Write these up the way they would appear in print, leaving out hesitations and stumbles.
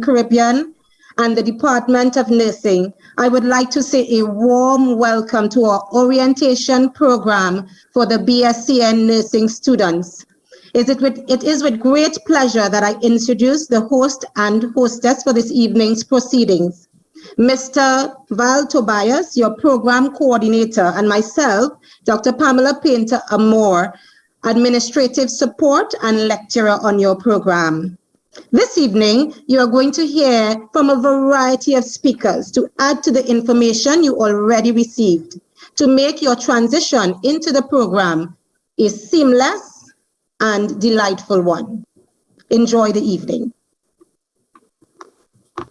Caribbean and the Department of Nursing, I would like to say a warm welcome to our orientation program for the BSCN nursing students. It is with great pleasure that I introduce the host and hostess for this evening's proceedings. Mr. Val Tobias, your program coordinator, and myself, Dr. Pamela Painter Amore, administrative support and lecturer on your program. This evening, you are going to hear from a variety of speakers to add to the information you already received to make your transition into the program a seamless and delightful one. Enjoy the evening.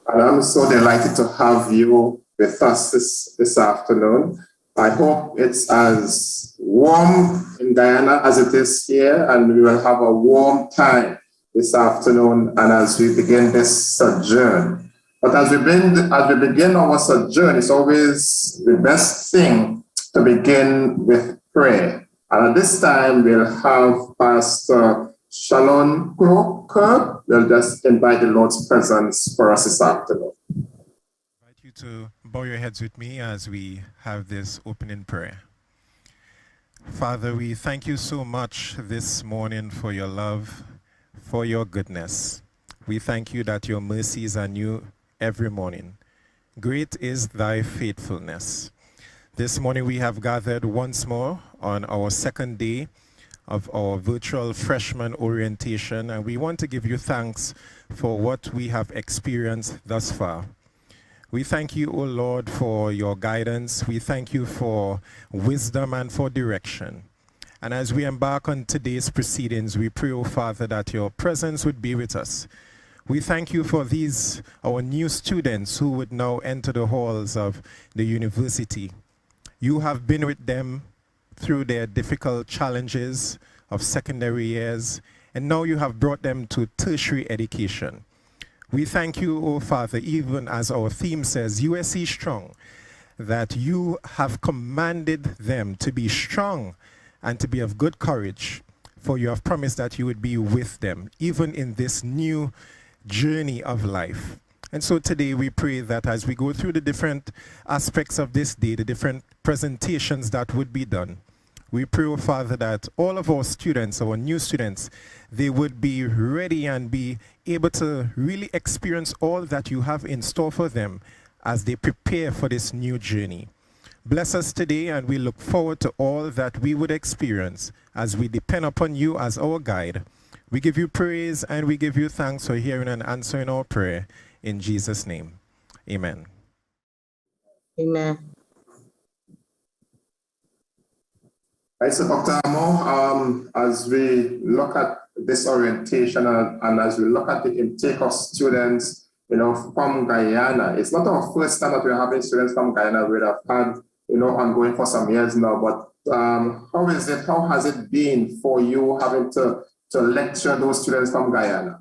And I'm so delighted to have you with us this afternoon. I hope it's as warm in Guyana as it is here, and we will have a warm time this afternoon and as we begin this sojourn. But as we begin our sojourn, it's always the best thing to begin with prayer. And at this time, we'll have Pastor Shalom Croker. We'll just invite the Lord's presence for us this afternoon. I invite you to bow your heads with me as we have this opening prayer. Father, we thank you so much this morning for your love, for your goodness. We thank you that your mercies are new every morning. Great is thy faithfulness. This morning we have gathered once more on our second day of our virtual freshman orientation, and we want to give you thanks for what we have experienced thus far. We thank you, O Lord, for your guidance. We thank you for wisdom and for direction. And as we embark on today's proceedings, we pray, O Father, that your presence would be with us. We thank you for these, our new students who would now enter the halls of the university. You have been with them through their difficult challenges of secondary years, and now you have brought them to tertiary education. We thank you, O Father, even as our theme says, USC Strong, that you have commanded them to be strong and to be of good courage, for you have promised that you would be with them, even in this new journey of life. And so today we pray that as we go through the different aspects of this day, the different presentations that would be done, we pray, oh Father, that all of our students, our new students, they would be ready and be able to really experience all that you have in store for them as they prepare for this new journey. Bless us today, and we look forward to all that we would experience as we depend upon you as our guide. We give you praise and we give you thanks for hearing and answering our prayer. In Jesus' name, amen. Amen. Right, so Dr. Amo, as we look at this orientation and as we look at the intake of students, from Guyana, it's not our first time that we're having students from Guyana. We have had ongoing for some years now, but how has it been for you having to lecture those students from Guyana?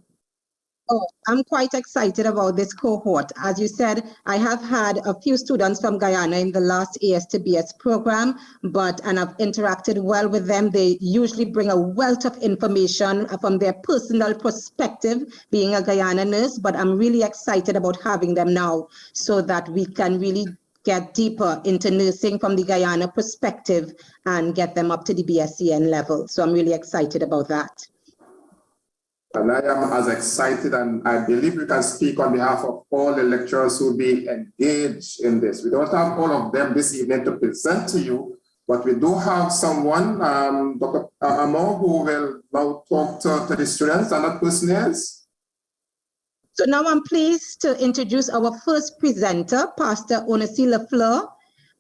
Oh, I'm quite excited about this cohort. As you said, I have had a few students from Guyana in the last AS2BS program, and I've interacted well with them. They usually bring a wealth of information from their personal perspective, being a Guyana nurse, but I'm really excited about having them now so that we can really get deeper into nursing from the Guyana perspective and get them up to the BSCN level. So I'm really excited about that. And I am as excited, and I believe we can speak on behalf of all the lecturers who will be engaged in this. We don't have all of them this evening to present to you, but we do have someone, Dr. Amo, who will now talk to the students, and that person is? So now I'm pleased to introduce our first presenter, Pastor Onesi Lafleur.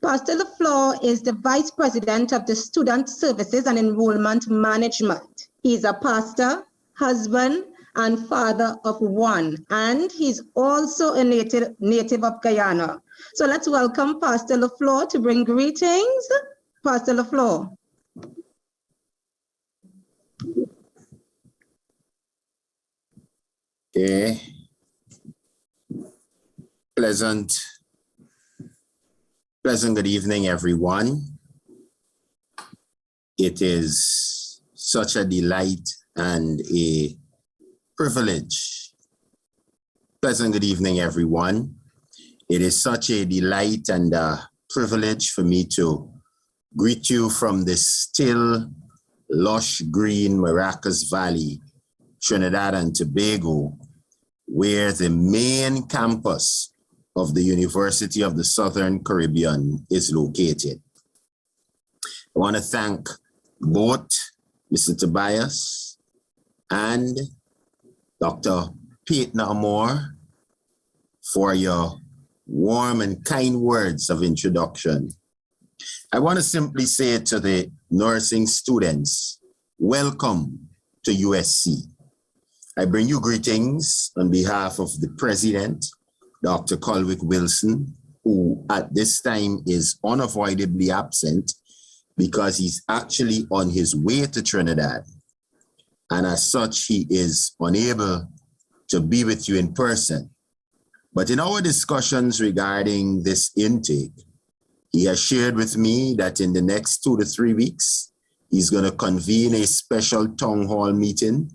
Pastor Lafleur is the Vice President of the Student Services and Enrollment Management. He's a pastor, husband, and father of one, and he's also a native of Guyana. So let's welcome Pastor Lafleur to bring greetings. Pastor Lafleur. Okay. Pleasant good evening, everyone. It is such a delight and a privilege Pleasant good evening, everyone. It is such a delight and a privilege for me to greet you from the still, lush green Maracas Valley, Trinidad and Tobago, where the main campus of the University of the Southern Caribbean is located. I want to thank both Mr. Tobias and Dr. Peyton Amor for your warm and kind words of introduction. I want to simply say to the nursing students, welcome to USC. I bring you greetings on behalf of the President, Dr. Colwick Wilson, who at this time is unavoidably absent because he's actually on his way to Trinidad. And as such, he is unable to be with you in person. But in our discussions regarding this intake, he has shared with me that in the next 2 to 3 weeks, he's going to convene a special town hall meeting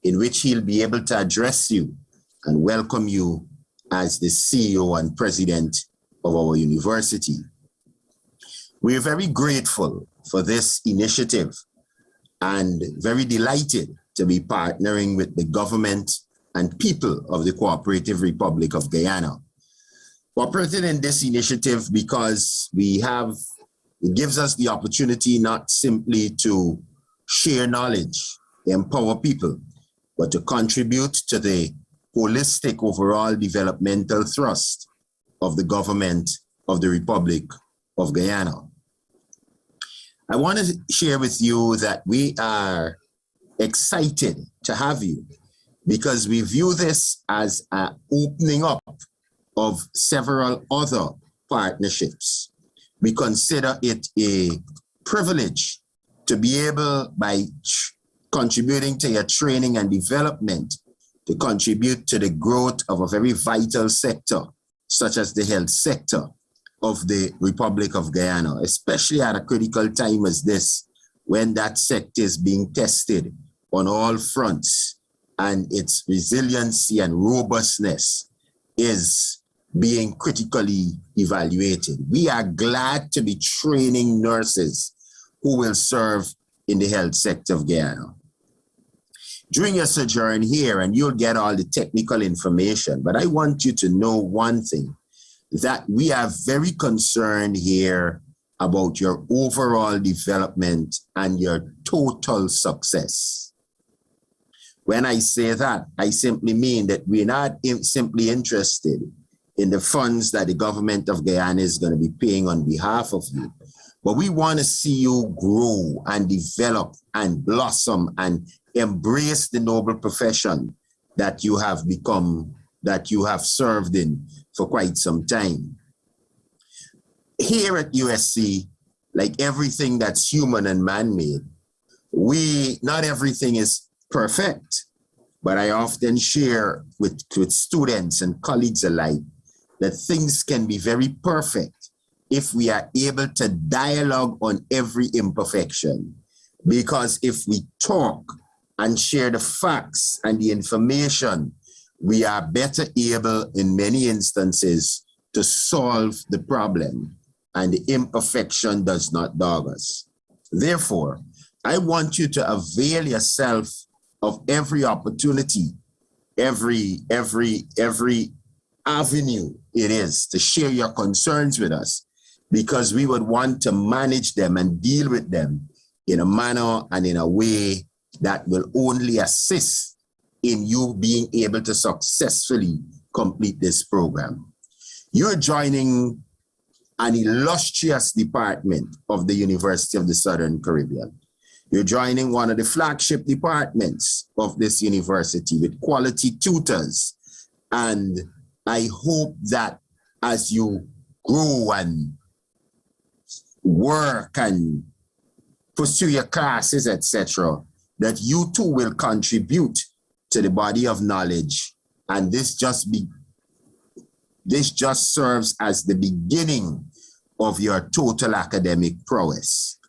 in which he'll be able to address you and welcome you as the CEO and president of our university. We are very grateful for this initiative and very delighted to be partnering with the government and people of the Cooperative Republic of Guyana. Cooperating in this initiative because it gives us the opportunity not simply to share knowledge, empower people, but to contribute to the holistic overall developmental thrust of the government of the Republic of Guyana. I want to share with you that we are excited to have you because we view this as an opening up of several other partnerships. We consider it a privilege to be able, by contributing to your training and development, to contribute to the growth of a very vital sector, such as the health sector of the Republic of Guyana, especially at a critical time as this, when that sector is being tested on all fronts and its resiliency and robustness is being critically evaluated. We are glad to be training nurses who will serve in the health sector of Guyana. During your sojourn here, and you'll get all the technical information, but I want you to know one thing, that we are very concerned here about your overall development and your total success. When I say that, I simply mean that we're not simply interested in the funds that the government of Guyana is going to be paying on behalf of you, but we want to see you grow and develop and blossom and embrace the noble profession that you have become, that you have served in for quite some time. Here at USC, like everything that's human and man-made, not everything is perfect, but I often share with students and colleagues alike that things can be very perfect if we are able to dialogue on every imperfection. Because if we talk and share the facts and the information, we are better able in many instances to solve the problem, and the imperfection does not dog us. Therefore, I want you to avail yourself of every opportunity, every avenue it is to share your concerns with us, because we would want to manage them and deal with them in a manner and in a way that will only assist in you being able to successfully complete this program. You're joining an illustrious department of the University of the Southern Caribbean. You're joining one of the flagship departments of this university with quality tutors. And I hope that as you grow and work and pursue your classes, etc., that you too will contribute to the body of knowledge. And this just serves as the beginning of your total academic prowess.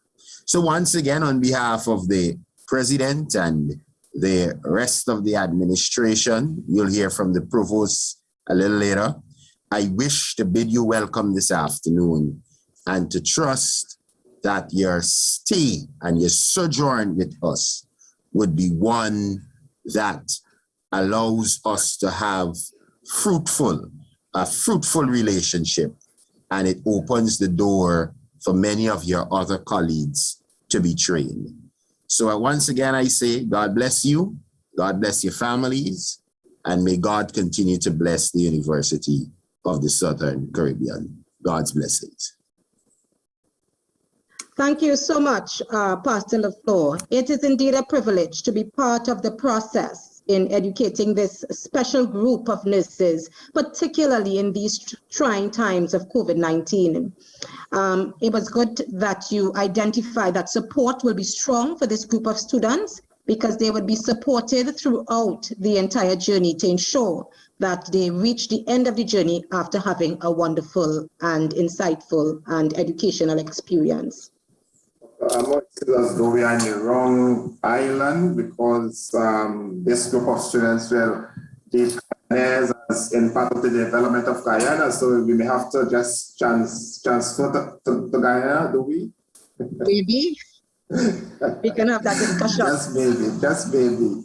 So once again, on behalf of the president and the rest of the administration, you'll hear from the provost a little later. I wish to bid you welcome this afternoon and to trust that your stay and your sojourn with us would be one that allows us to have a fruitful relationship, and it opens the door for many of your other colleagues to be trained. So once again, I say, God bless you, God bless your families, and may God continue to bless the University of the Southern Caribbean. God's blessings. Thank you so much, Pastor LaFleur. It is indeed a privilege to be part of the process in educating this special group of nurses, particularly in these trying times of COVID-19. It was good that you identified that support will be strong for this group of students because they would be supported throughout the entire journey to ensure that they reach the end of the journey after having a wonderful and insightful and educational experience. I'm not sure as though we are in the wrong island because this group of students will be as in part of the development of Guyana, so we may have to just transfer to Guyana, do we? Maybe. We can have that discussion. Just maybe.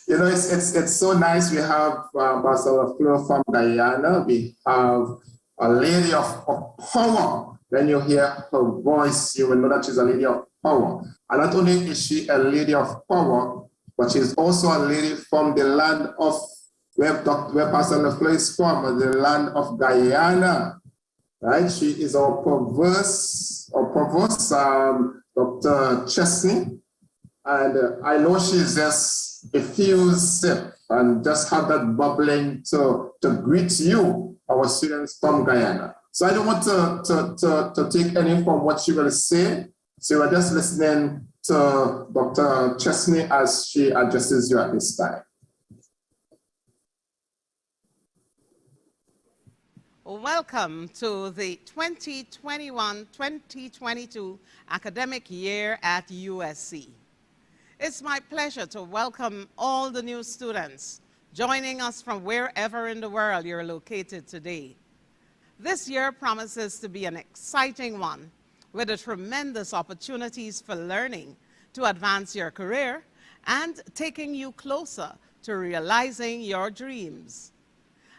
You know, it's so nice. We have Pastor LaFleur from Guyana. We have a lady of power. When you hear her voice, you will know that she's a lady of power. And not only is she a lady of power, but she's also a lady from the land of where Pastor LaFleur is from, the land of Guyana. Right? She is our provost, Dr. Chesney. And I know she's just effusive and just have that bubbling to greet you, our students from Guyana. So I don't want to take any from what she will say. So we're just listening to Dr. Chesney as she addresses you at this time. Welcome to the 2021-2022 academic year at USC. It's my pleasure to welcome all the new students joining us from wherever in the world you're located today. This year promises to be an exciting one with the tremendous opportunities for learning to advance your career and taking you closer to realizing your dreams.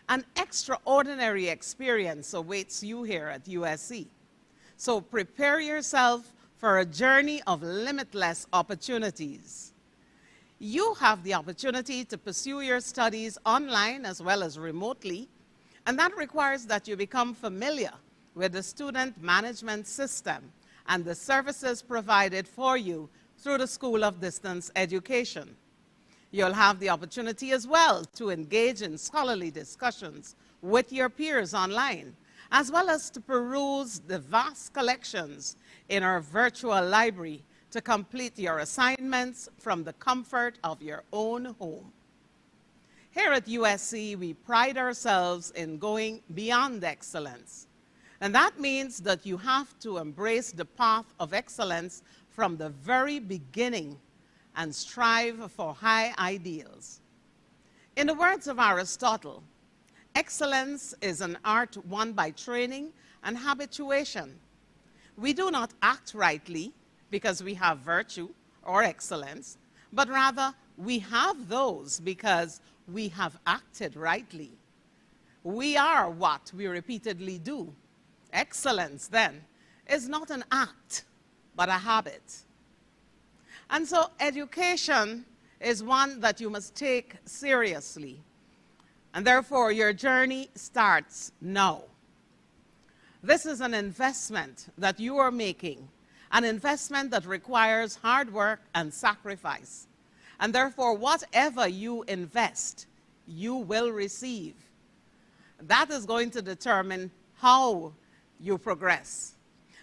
An extraordinary experience awaits you here at USC. So prepare yourself for a journey of limitless opportunities. You have the opportunity to pursue your studies online as well as remotely, and that requires that you become familiar with the student management system and the services provided for you through the School of Distance Education. You'll have the opportunity as well to engage in scholarly discussions with your peers online, as well as to peruse the vast collections in our virtual library to complete your assignments from the comfort of your own home. Here at USC, we pride ourselves in going beyond excellence. And that means that you have to embrace the path of excellence from the very beginning and strive for high ideals. In the words of Aristotle, excellence is an art won by training and habituation. We do not act rightly because we have virtue or excellence, but rather we have those because we have acted rightly. We are what we repeatedly do. Excellence, then, is not an act, but a habit. And so education is one that you must take seriously. And therefore, your journey starts now. This is an investment that you are making, an investment that requires hard work and sacrifice. And therefore, whatever you invest, you will receive. That is going to determine how you progress.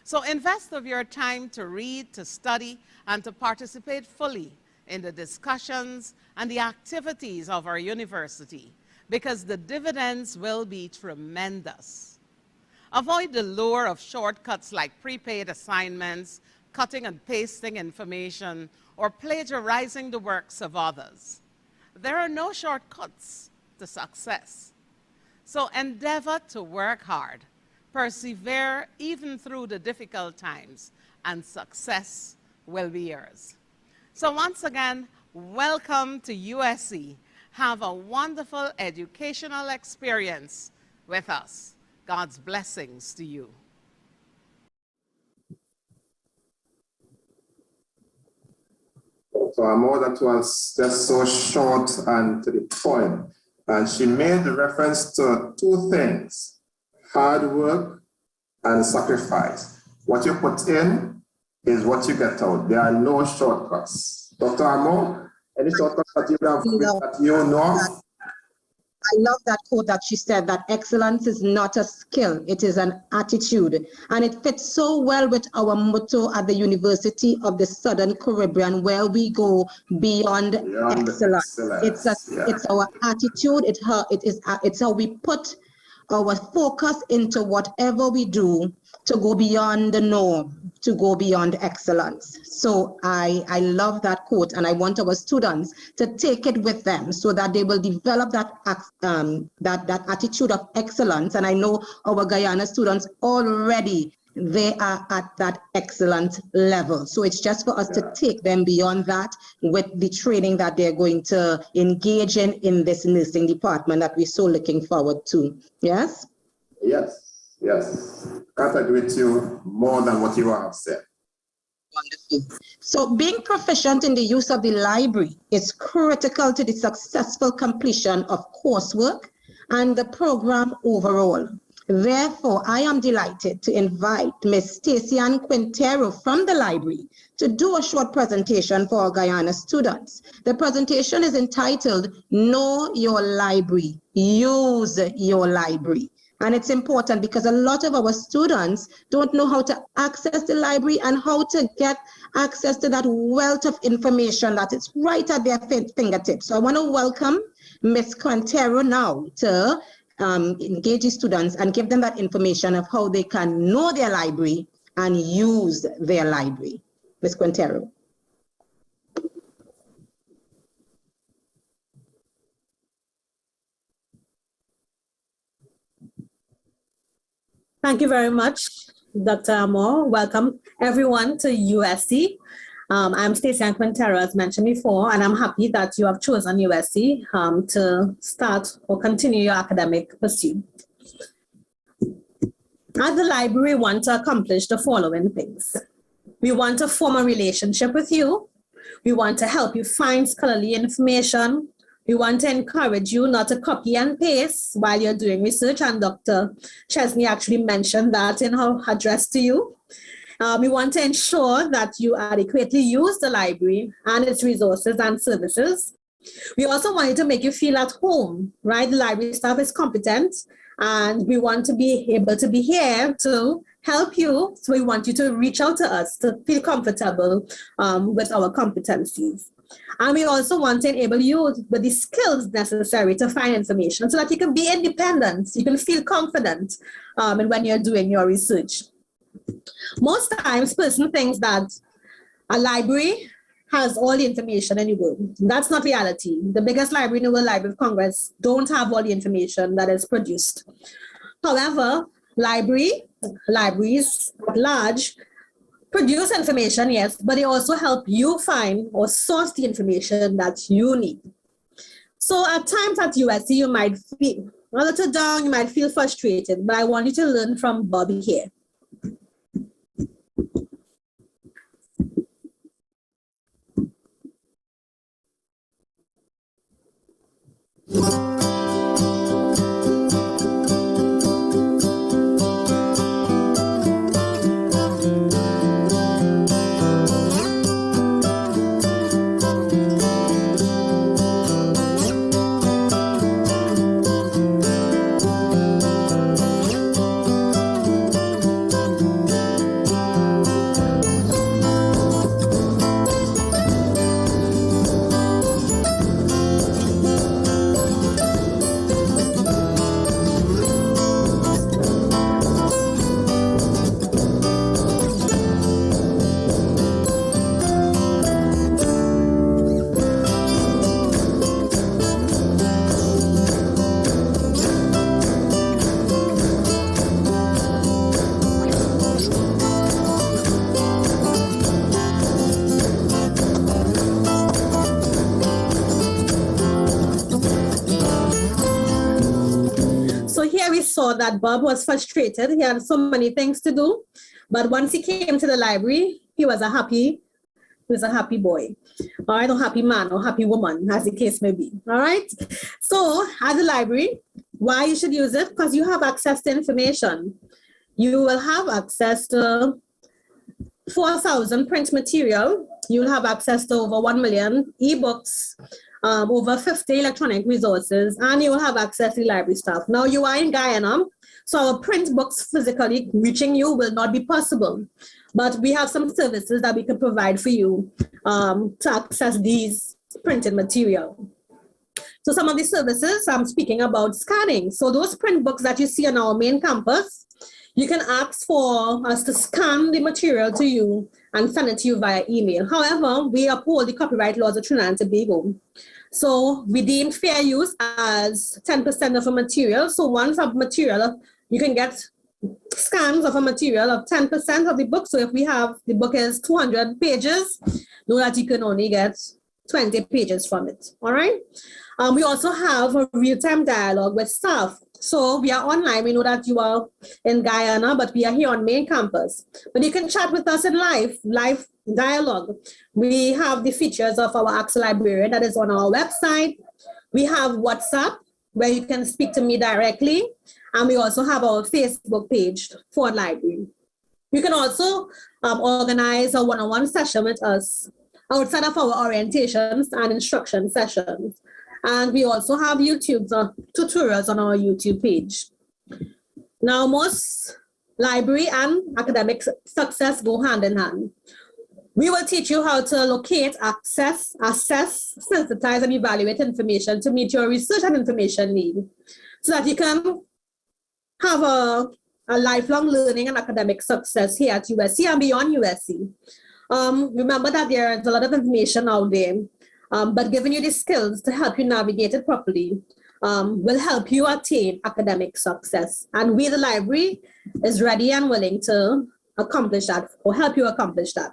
So invest of your time to read, to study, and to participate fully in the discussions and the activities of our university, because the dividends will be tremendous. Avoid the lure of shortcuts like prepaid assignments, cutting and pasting information, or plagiarizing the works of others. There are no shortcuts to success. So endeavor to work hard, persevere even through the difficult times, and success will be yours. So once again, welcome to USC. Have a wonderful educational experience with us. God's blessings to you. So Amo, that was just so short and to the point. And she made reference to two things, hard work and sacrifice. What you put in is what you get out. There are no shortcuts. Dr. Amo, any shortcuts that you know of? I love that quote that she said, that excellence is not a skill, it is an attitude. And it fits so well with our motto at the University of the Southern Caribbean, where we go beyond excellence. It's our attitude, it's how we put our focus into whatever we do to go beyond the norm, to go beyond excellence. So I love that quote, and I want our students to take it with them so that they will develop that attitude of excellence. And I know our Guyana students already, they are at that excellent level. So it's just for us to take them beyond that with the training that they're going to engage in this nursing department that we're so looking forward to. Yes? Yes. Can't agree with you more than what you have said. Wonderful. So being proficient in the use of the library is critical to the successful completion of coursework and the program overall. Therefore, I am delighted to invite Ms. Stacey-Ann Quintero from the library to do a short presentation for our Guyana students. The presentation is entitled, Know Your Library, Use Your Library. And it's important because a lot of our students don't know how to access the library and how to get access to that wealth of information that is right at their fingertips. So I want to welcome Ms. Quintero now to engage the students and give them that information of how they can know their library and use their library. Ms. Quintero. Thank you very much, Dr. Amor. Welcome everyone to USC. I'm Stacey-Ann Quintero, as mentioned before, and I'm happy that you have chosen USC to start or continue your academic pursuit. At the library, we want to accomplish the following things. We want to form a relationship with you. We want to help you find scholarly information. We want to encourage you not to copy and paste while you're doing research, and Dr. Chesney actually mentioned that in her address to you. We want to ensure that you adequately use the library and its resources and services. We also want to make you feel at home, right? The library staff is competent, and we want to be able to be here to help you. So we want you to reach out to us to feel comfortable with our competencies. And we also want to enable you with the skills necessary to find information so that you can be independent, you can feel confident when you're doing your research. Most times, person thinks that a library has all the information in the world. That's not reality. The biggest library in the world, Library of Congress, don't have all the information that is produced. However, libraries at large produce information, yes, but they also help you find or source the information that you need. So at times at USC, you might feel a little down, you might feel frustrated, but I want you to learn from Bobby here. sure that Bob was frustrated. He had so many things to do. But once he came to the library, he was a happy boy, all right, or happy man or happy woman, as the case may be, all right? So at the library, why you should use it? Because you have access to information. You will have access to 4,000 print material. You'll have access to over 1 million ebooks, over 50 electronic resources, and you will have access to the library staff. Now you are in Guyana, so our print books physically reaching you will not be possible. But we have some services that we can provide for you to access these printed material. So some of the services, I'm speaking about scanning. So those print books that you see on our main campus, you can ask for us to scan the material to you and send it to you via email. However, we uphold the copyright laws of Trinidad and Tobago. So we deem fair use as 10% of a material. So once a material, you can get scans of a material of 10% of the book. So if we have, the book is 200 pages, know that you can only get 20 pages from it, all right? We also have a real-time dialogue with staff. So we are online, we know that you are in Guyana, but we are here on main campus. But you can chat with us in live dialogue. We have the features of our Ask Librarian that is on our website. We have WhatsApp, where you can speak to me directly. And we also have our Facebook page for library. You can also organize a one-on-one session with us outside of our orientations and instruction sessions. And we also have YouTube tutorials on our YouTube page. Now, most library and academic success go hand in hand. We will teach you how to locate, access, assess, synthesize, and evaluate information to meet your research and information need, so that you can have a lifelong learning and academic success here at USC and beyond USC. Remember that there's a lot of information out there, but giving you the skills to help you navigate it properly will help you attain academic success. And we, the library, is ready and willing to accomplish that or help you accomplish that.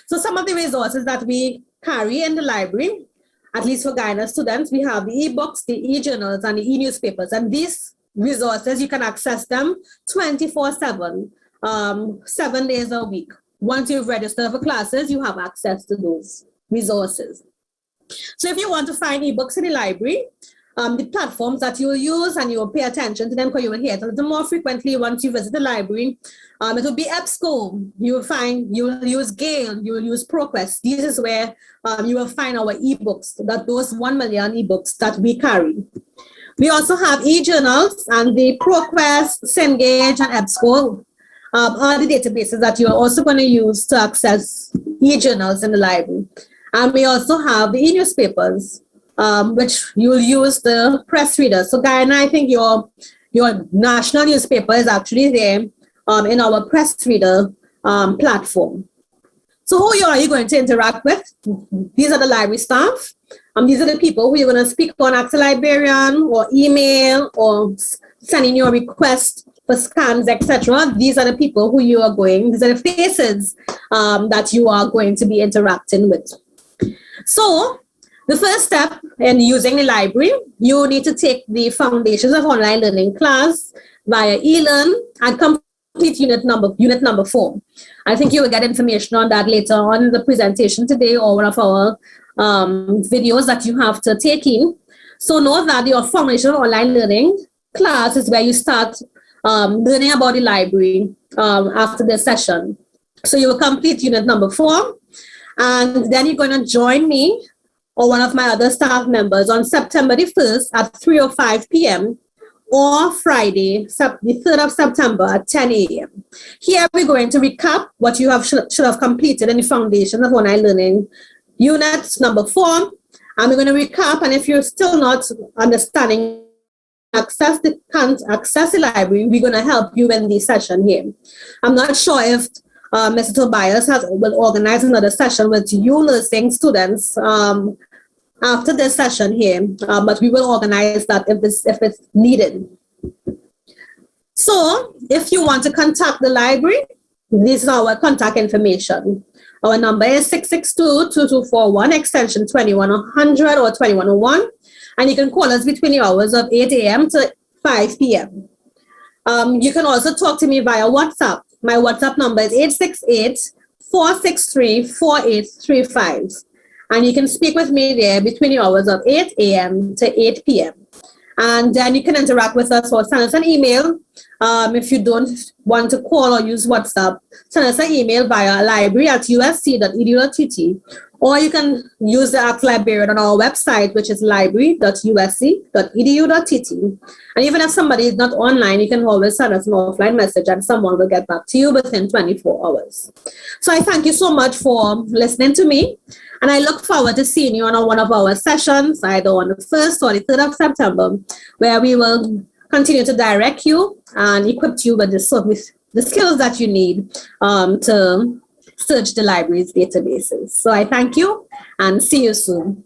So some of the resources that we carry in the library, at least for Guyana students, we have the ebooks, the e-journals, and the e-newspapers. And these resources, you can access them 24/7, 7 days a week. Once you've registered for classes, you have access to those resources. So if you want to find ebooks in the library, the platforms that you will use, and you will pay attention to them because you will hear it a little more frequently once you visit the library. It will be EBSCO. You will use Gale, you will use ProQuest. This is where you will find our ebooks, those 1 million ebooks that we carry. We also have e-journals, and the ProQuest, Cengage, and EBSCO are the databases that you're also going to use to access e-journals in the library. And we also have the e-newspapers, which you'll use the press reader. So Guyana, I think your national newspaper is actually there in our press reader platform. So who are you going to interact with? These are the library staff. These are the people who you're going to speak on, Ask a Librarian, or email, or sending your request for scans, etc. These are the people who these are the faces that you are going to be interacting with. So the first step in using the library, you need to take the Foundations of Online Learning class via eLearn and complete unit number 4. I think you will get information on that later on in the presentation today, or one of our videos that you have to take in. So know that your Foundation of Online Learning class is where you start learning about the library after the session. So you will complete unit number 4, and then you're going to join me or one of my other staff members on September the 1st at 3:05 p.m. or Friday, the 3rd of September at 10 a.m. Here we're going to recap what you should have completed in the Foundation of Online Learning unit number 4. And we're going to recap, and if you're still not understanding access the library, we're going to help you in this session here. I'm not sure if Mr. Tobias will organize another session with you nursing students after this session here, but we will organize that if it's needed. So if you want to contact the library, this is our contact information. Our number is 662-2241, extension 2100 or 2101, and you can call us between the hours of 8 a.m. to 5 p.m. You can also talk to me via WhatsApp. My WhatsApp number is 868-463-4835. And you can speak with me there between the hours of 8 a.m. to 8 p.m. And then you can interact with us or send us an email. If you don't want to call or use WhatsApp, send us an email via library@usc.edu.tt, or you can use the Ask Librarian on our website, which is library.usc.edu.tt. And even if somebody is not online, you can always send us an offline message and someone will get back to you within 24 hours. So I thank you so much for listening to me. And I look forward to seeing you on one of our sessions, either on the 1st or the 3rd of September, where we will continue to direct you and equip you with the skills that you need to search the library's databases. So I thank you and see you soon.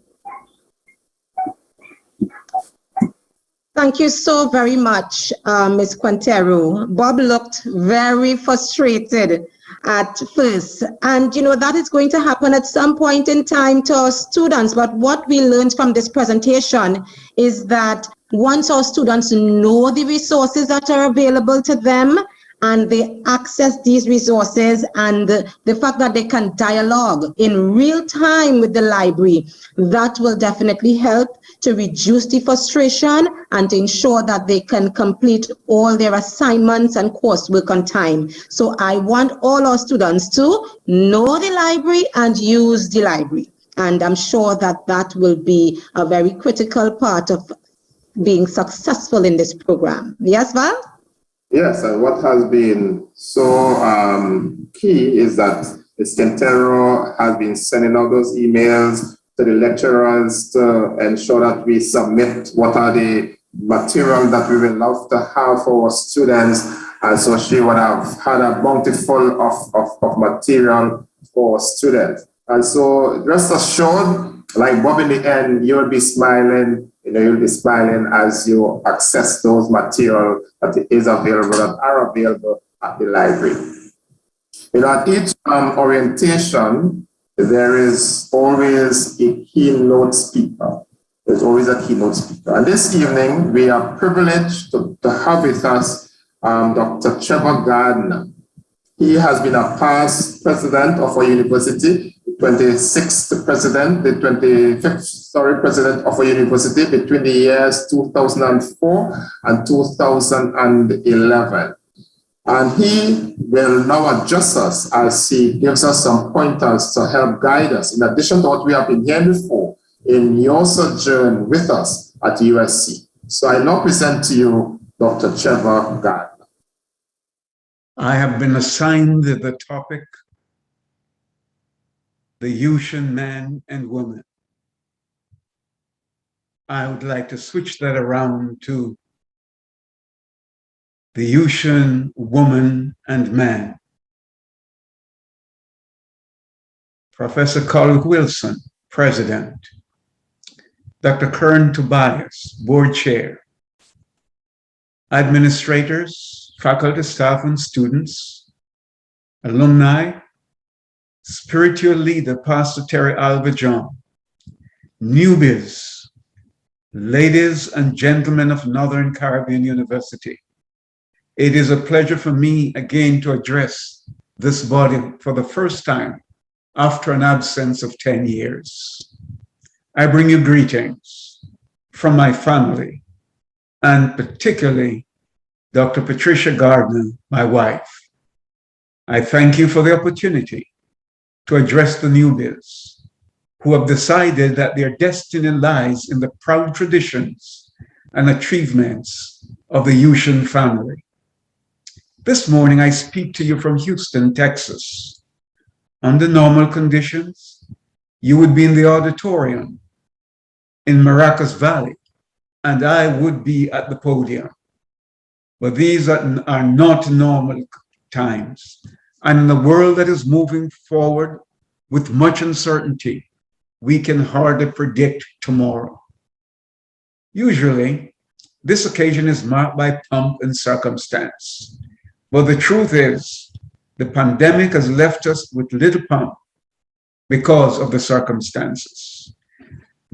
Thank you so very much, Ms. Quintero. Bob looked very frustrated at first, and that is going to happen at some point in time to our students. But what we learned from this presentation is that once our students know the resources that are available to them and they access these resources, and the fact that they can dialogue in real time with the library, that will definitely help to reduce the frustration and to ensure that they can complete all their assignments and coursework on time. So I want all our students to know the library and use the library. And I'm sure that that will be a very critical part of being successful in this program. Yes, Val? Yes, and what has been so key is that Ms. Quintero has been sending out those emails to the lecturers to ensure that we submit what are the material that we will love to have for our students. And so she would have had a bountiful of material for students. And so rest assured, like Bob, in the end, you'll be smiling. You'll be smiling as you access those material that is available, that are available at the library. At each orientation, there is always a keynote speaker. There's always a keynote speaker. And this evening, we are privileged to have with us Dr. Trevor Gardner. He has been a past president of our university, the 25th president of our university between the years 2004 and 2011. And he will now address us as he gives us some pointers to help guide us, in addition to what we have been hearing before, in your sojourn with us at USC. So I now present to you Dr. Trevor Gardner. I have been assigned the topic, the Usean man and woman. I would like to switch that around to the Usean woman and man. Professor Carl Wilson, President. Dr. Kern Tobias, Board Chair. Administrators, faculty, staff, and students, alumni, spiritual leader, Pastor Terry Alva John, newbies, ladies and gentlemen of Northern Caribbean University. It is a pleasure for me again to address this body for the first time after an absence of 10 years. I bring you greetings from my family, and particularly Dr. Patricia Gardner, my wife. I thank you for the opportunity to address the newbies who have decided that their destiny lies in the proud traditions and achievements of the Usean family. This morning, I speak to you from Houston, Texas. Under normal conditions, you would be in the auditorium in Maracas Valley, and I would be at the podium. But these are not normal times. And in a world that is moving forward with much uncertainty, we can hardly predict tomorrow. Usually, this occasion is marked by pomp and circumstance. But the truth is, the pandemic has left us with little pomp because of the circumstances.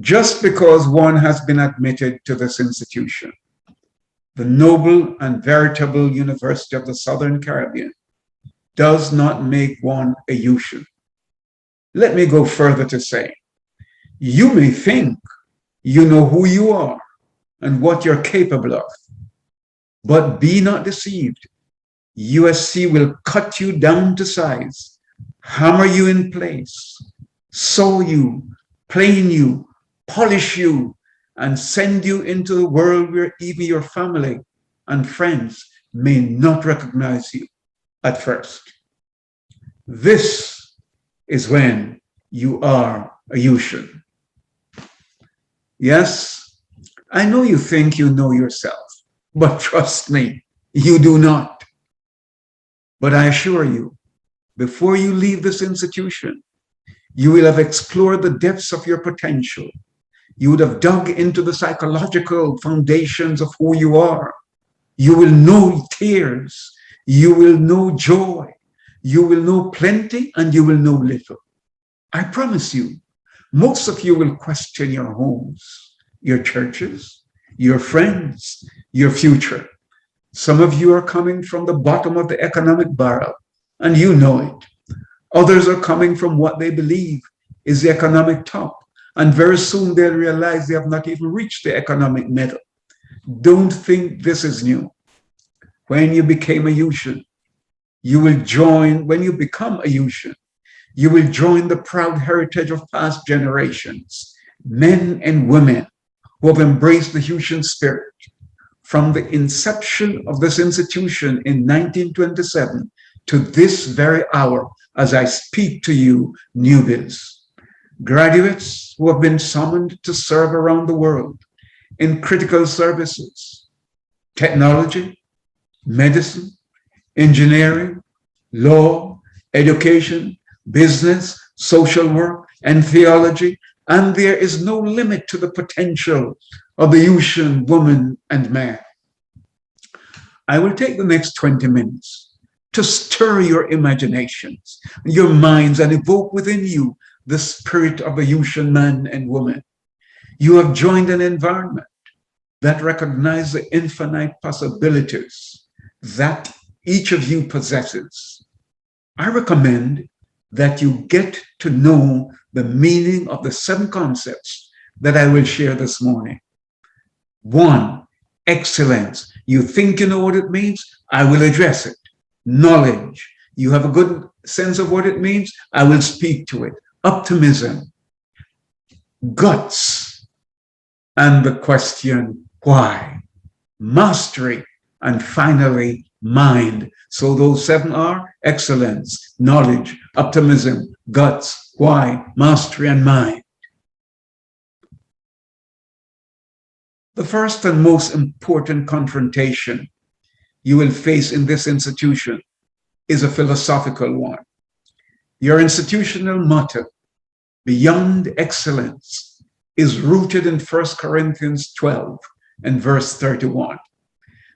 Just because one has been admitted to this institution, the noble and veritable University of the Southern Caribbean, does not make one a Usian. Let me go further to say, you may think you know who you are and what you're capable of, but be not deceived. USC will cut you down to size, hammer you in place, sew you, plane you, polish you, and send you into the world where even your family and friends may not recognize you at first. This is when you are a Usian. Yes, I know you think you know yourself, but trust me, you do not. But I assure you, before you leave this institution, you will have explored the depths of your potential. You would have dug into the psychological foundations of who you are. You will know tears. You will know joy. You will know plenty and you will know little. I promise you, most of you will question your homes, your churches, your friends, your future. Some of you are coming from the bottom of the economic barrel, and you know it. Others are coming from what they believe is the economic top, and very soon they'll realize they have not even reached the economic middle. Don't think this is new. When you became a Usian, you will join, when you become a Usian, you will join the proud heritage of past generations, men and women who have embraced the Usian spirit. From the inception of this institution in 1927 to this very hour, as I speak to you, newbies, graduates who have been summoned to serve around the world in critical services, technology, medicine, engineering, law, education, business, social work, and theology, and there is no limit to the potential of the Usian woman and man. I will take the next 20 minutes to stir your imaginations, your minds, and evoke within you the spirit of a Usian man and woman. You have joined an environment that recognizes the infinite possibilities that each of you possesses. I recommend that you get to know the meaning of the 7 concepts that I will share this morning. 1, excellence. You think you know what it means? I will address it. Knowledge. You have a good sense of what it means? I will speak to it. Optimism. Guts. And the question, why? Mastery. And finally, mind. So those 7 are excellence, knowledge, optimism, guts, why, mastery, and mind. The first and most important confrontation you will face in this institution is a philosophical one. Your institutional motto, beyond excellence, is rooted in 1 Corinthians 12 and verse 31.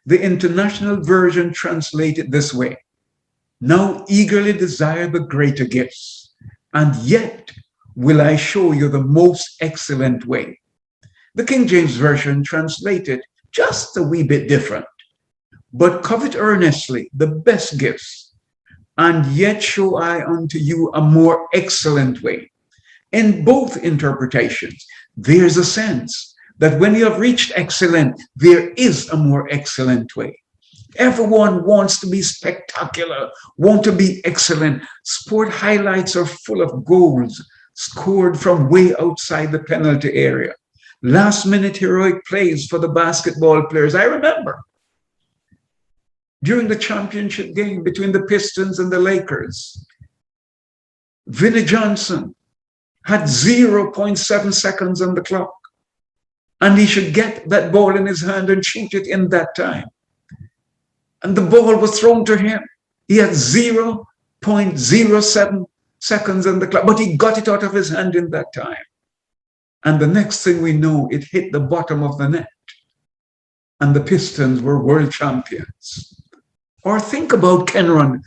The International Version translated this way: now eagerly desire the greater gifts, and yet will I show you the most excellent way. The King James Version translated just a wee bit different. But covet earnestly the best gifts, and yet show I unto you a more excellent way. In both interpretations, there's a sense that when you have reached excellent, there is a more excellent way. Everyone wants to be spectacular, want to be excellent. Sport highlights are full of goals scored from way outside the penalty area. Last-minute heroic plays for the basketball players. I remember during the championship game between the Pistons and the Lakers, Vinnie Johnson had 0.7 seconds on the clock, and he should get that ball in his hand and shoot it in that time. And the ball was thrown to him. He had 0.07 seconds on the clock, but he got it out of his hand in that time. And the next thing we know, it hit the bottom of the net, and the Pistons were world champions. Or think about Kenron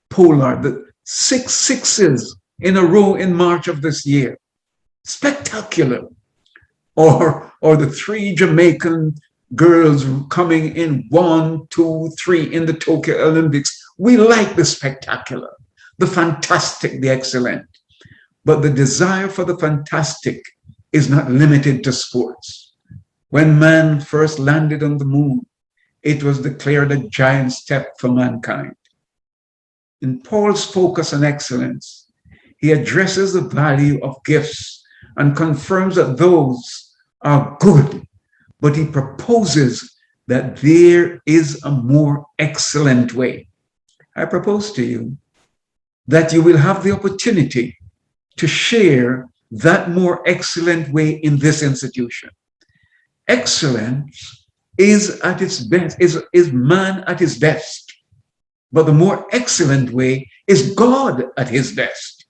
Pollard, the 6 sixes in a row in March of this year. Spectacular. Or the 3 Jamaican girls coming in 1, 2, 3 in the Tokyo Olympics. We like the spectacular, the fantastic, the excellent. But the desire for the fantastic is not limited to sports. When man first landed on the moon, it was declared a giant step for mankind. In Paul's focus on excellence, he addresses the value of gifts and confirms that those are good, but he proposes that there is a more excellent way. I propose to you that you will have the opportunity to share that more excellent way in this institution. Excellence is at its best, is man at his best. But the more excellent way is God at his best.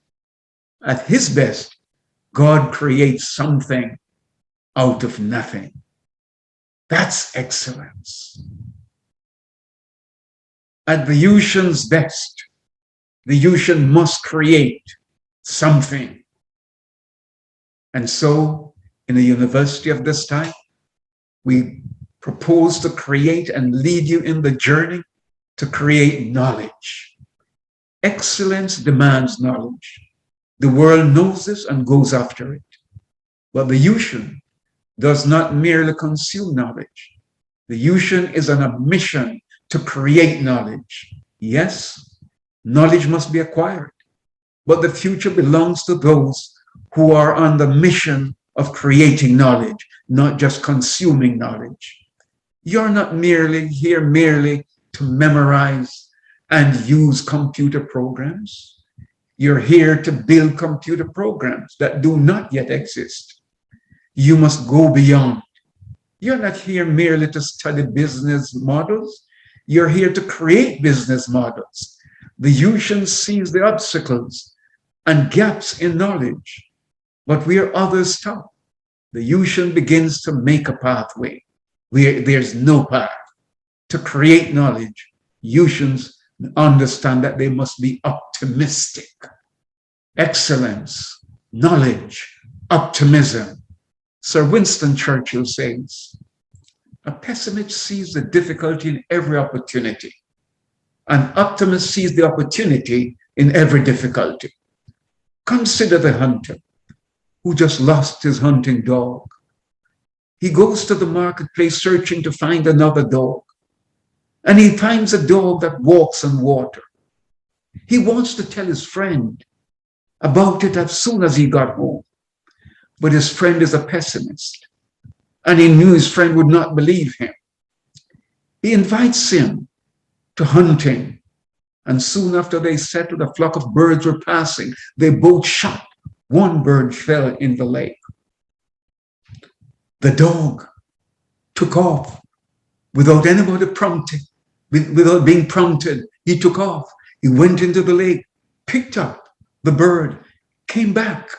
At his best, God creates something out of nothing. That's excellence. At the Usian's best, the Usian must create something. And so, in a university of this type, we propose to create and lead you in the journey to create knowledge. Excellence demands knowledge. The world knows this and goes after it. But the Usian does not merely consume knowledge. The Usian is on a mission to create knowledge. Yes, knowledge must be acquired, but the future belongs to those who are on the mission of creating knowledge, not just consuming knowledge. You're not here merely to memorize and use computer programs. You're here to build computer programs that do not yet exist. You must go beyond. You're not here merely to study business models. You're here to create business models. The Usian sees the obstacles and gaps in knowledge, but where others stop, the Usian begins to make a pathway where there's no path. To create knowledge, Usians understand that they must be optimistic. Excellence, knowledge, optimism. Sir Winston Churchill says, a pessimist sees the difficulty in every opportunity. An optimist sees the opportunity in every difficulty. Consider the hunter who just lost his hunting dog. He goes to the marketplace searching to find another dog. And he finds a dog that walks on water. He wants to tell his friend about it as soon as he got home. But his friend is a pessimist, and he knew his friend would not believe him. He invites him to hunting, and soon after they settled, a flock of birds were passing. They both shot. One bird fell in the lake. The dog took off without anybody prompting, without being prompted. He took off. He went into the lake, picked up the bird, came back,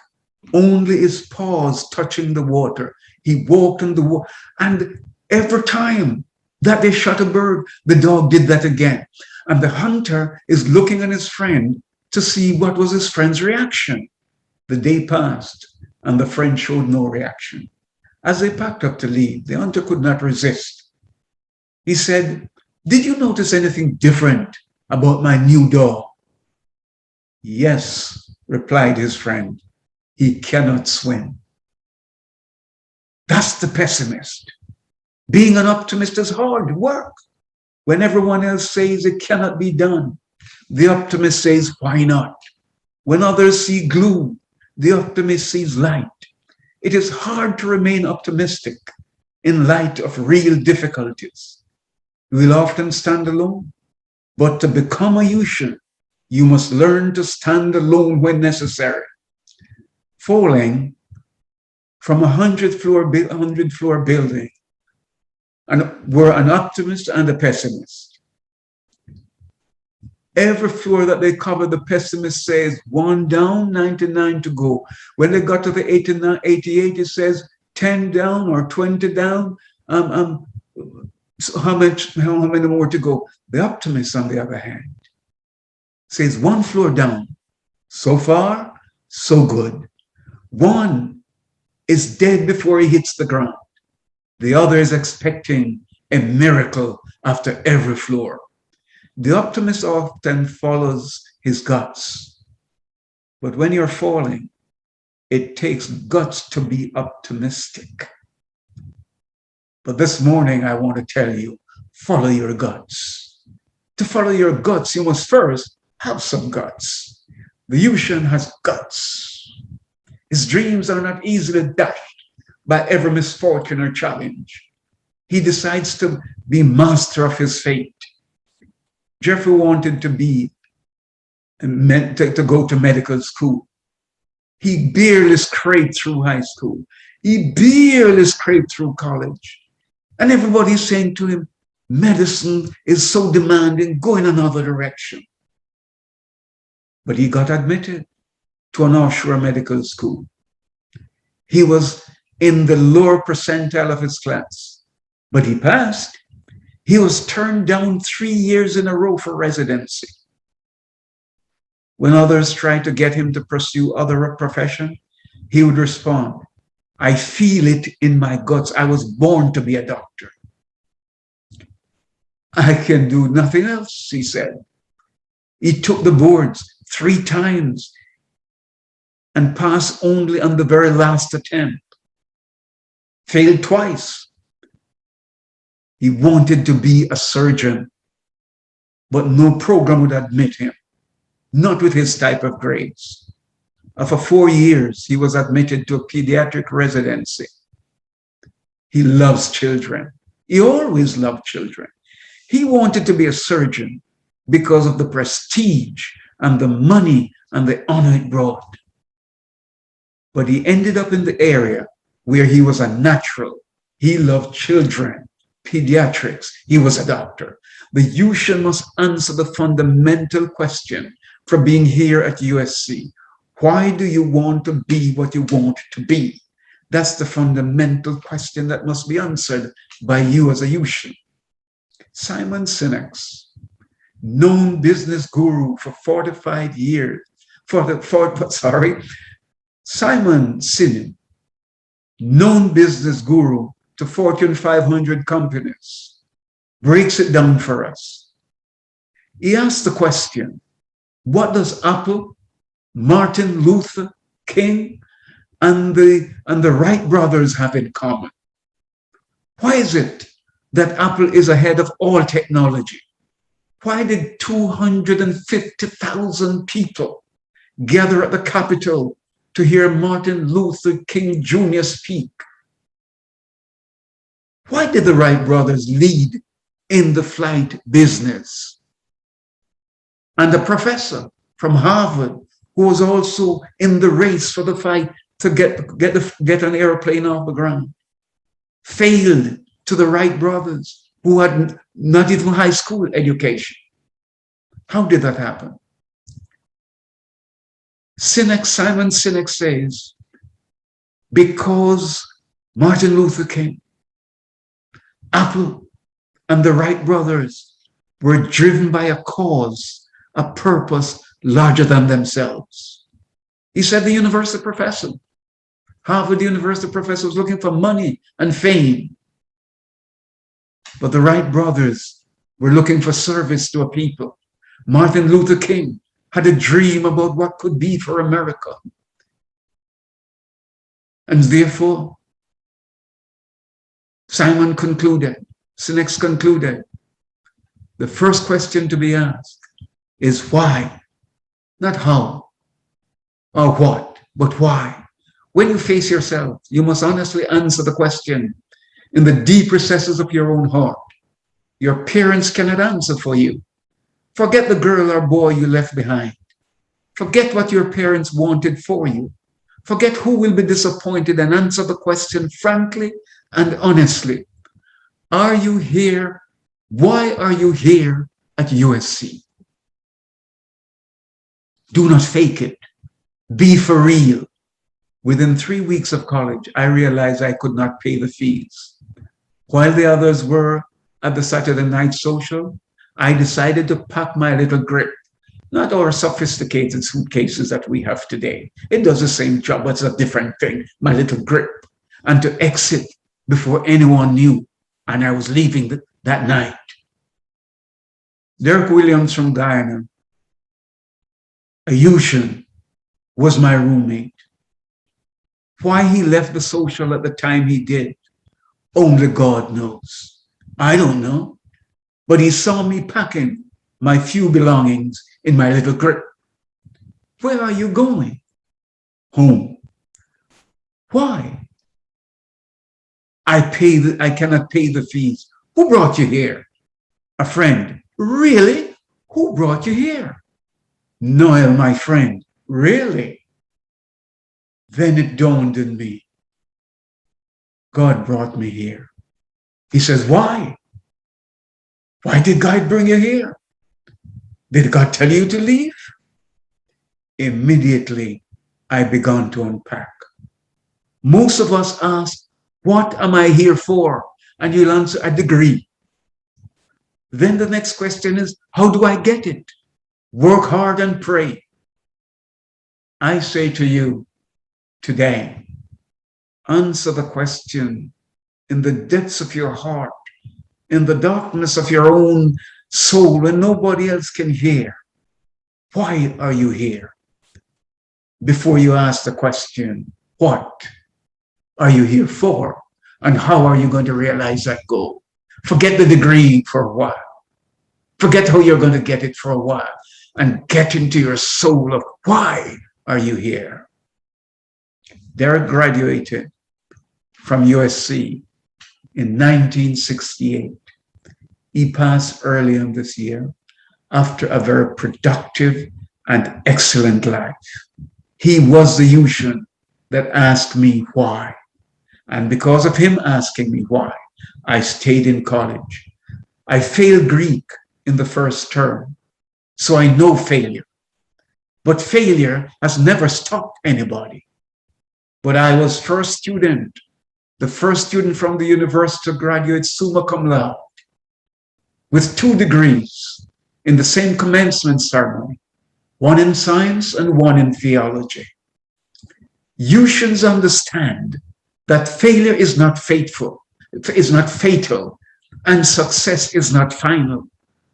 only his paws touching the water. He walked in the water, and every time that they shot a bird, the dog did that again. And the hunter is looking at his friend to see what was his friend's reaction. The day passed, and the friend showed no reaction. As they packed up to leave, the hunter could not resist. He said, "Did you notice anything different about my new dog?" "Yes," replied his friend, "he cannot swim." That's the pessimist. Being an optimist is hard work. When everyone else says it cannot be done, the optimist says, why not? When others see gloom, the optimist sees light. It is hard to remain optimistic in light of real difficulties. You will often stand alone, but to become a Usian, you must learn to stand alone when necessary. Falling from a 100-floor building, and were an optimist and a pessimist. Every floor that they covered, the pessimist says, 1 down, 99 to go. When they got to the 88, it says 10 down or 20 down. So how many more to go? The optimist, on the other hand, says 1 floor down. So far, so good. 1 is dead before he hits the ground. The other is expecting a miracle after every floor. The optimist often follows his guts. But when you're falling, it takes guts to be optimistic. But this morning, I want to tell you, follow your guts. To follow your guts, you must first have some guts. The Yushan has guts. His dreams are not easily dashed by every misfortune or challenge. He decides to be master of his fate. Jeffrey wanted to go to medical school. He barely scraped through high school. He barely scraped through college. And everybody's saying to him, medicine is so demanding, go in another direction. But he got admitted to an offshore medical school. He was in the lower percentile of his class, but he passed. He was turned down 3 years in a row for residency. When others tried to get him to pursue other profession, he would respond, I feel it in my guts. I was born to be a doctor. I can do nothing else, he said. He took the boards 3 times and passed only on the very last attempt. Failed twice. He wanted to be a surgeon, but no program would admit him, not with his type of grades. For 4 years, he was admitted to a pediatric residency. He loves children. He always loved children. He wanted to be a surgeon because of the prestige and the money and the honor it brought. But he ended up in the area where he was a natural. He loved children, pediatrics. He was a doctor. The Yushan must answer the fundamental question for being here at USC. Why do you want to be what you want to be? That's the fundamental question that must be answered by you as a Yushan. Simon Sinek, known business guru for 45 years, Simon Sinek, known business guru to Fortune 500 companies, breaks it down for us. He asked the question, what does Apple, Martin Luther King, and the Wright brothers have in common? Why is it that Apple is ahead of all technology? Why did 250,000 people gather at the Capitol to hear Martin Luther King Jr. speak? Why did the Wright brothers lead in the flight business? And a professor from Harvard, who was also in the race for the fight to get an airplane off the ground, failed to the Wright brothers, who had not even high school education. How did that happen? Simon Sinek says, because Martin Luther King, Apple, and the Wright brothers were driven by a cause, a purpose larger than themselves. He said the university professor, Harvard University professor, was looking for money and fame. But the Wright brothers were looking for service to a people. Martin Luther King had a dream about what could be for America. And therefore, Sinek concluded, the first question to be asked is why? Not how or what, but why. When you face yourself, you must honestly answer the question in the deep recesses of your own heart. Your parents cannot answer for you. Forget the girl or boy you left behind. Forget what your parents wanted for you. Forget who will be disappointed and answer the question frankly and honestly. Are you here? Why are you here at USC? Do not fake it. Be for real. Within 3 weeks of college, I realized I could not pay the fees. While the others were at the Saturday night social, I decided to pack my little grip, not our sophisticated suitcases that we have today. It does the same job, but it's a different thing, my little grip, and to exit before anyone knew, and I was leaving that night. Derek Williams from Guyana, a Usian, was my roommate. Why he left the social at the time he did, only God knows. I don't know. But he saw me packing my few belongings in my little grip. Where are you going? Home. Why? I cannot pay the fees. Who brought you here? A friend. Really? Who brought you here? Noel, my friend. Really? Then it dawned on me. God brought me here. He says, why? Why did God bring you here? Did God tell you to leave? Immediately, I began to unpack. Most of us ask, what am I here for? And you'll answer, a degree. Then the next question is, how do I get it? Work hard and pray. I say to you today, answer the question in the depths of your heart, in the darkness of your own soul when nobody else can hear. Why are you here? Before you ask the question, what are you here for? And how are you going to realize that goal? Forget the degree for a while. Forget how you're going to get it for a while and get into your soul of why are you here? Derek graduated from USC in 1968. He passed early in this year after a very productive and excellent life. He was the Usian that asked me why. And because of him asking me why, I stayed in college. I failed Greek in the first term, so I know failure. But failure has never stopped anybody. But I was first student, the first student from the university to graduate summa cum laude with 2 degrees in the same commencement ceremony, one in science and one in theology. Usians understand that failure is not fatal, and success is not final.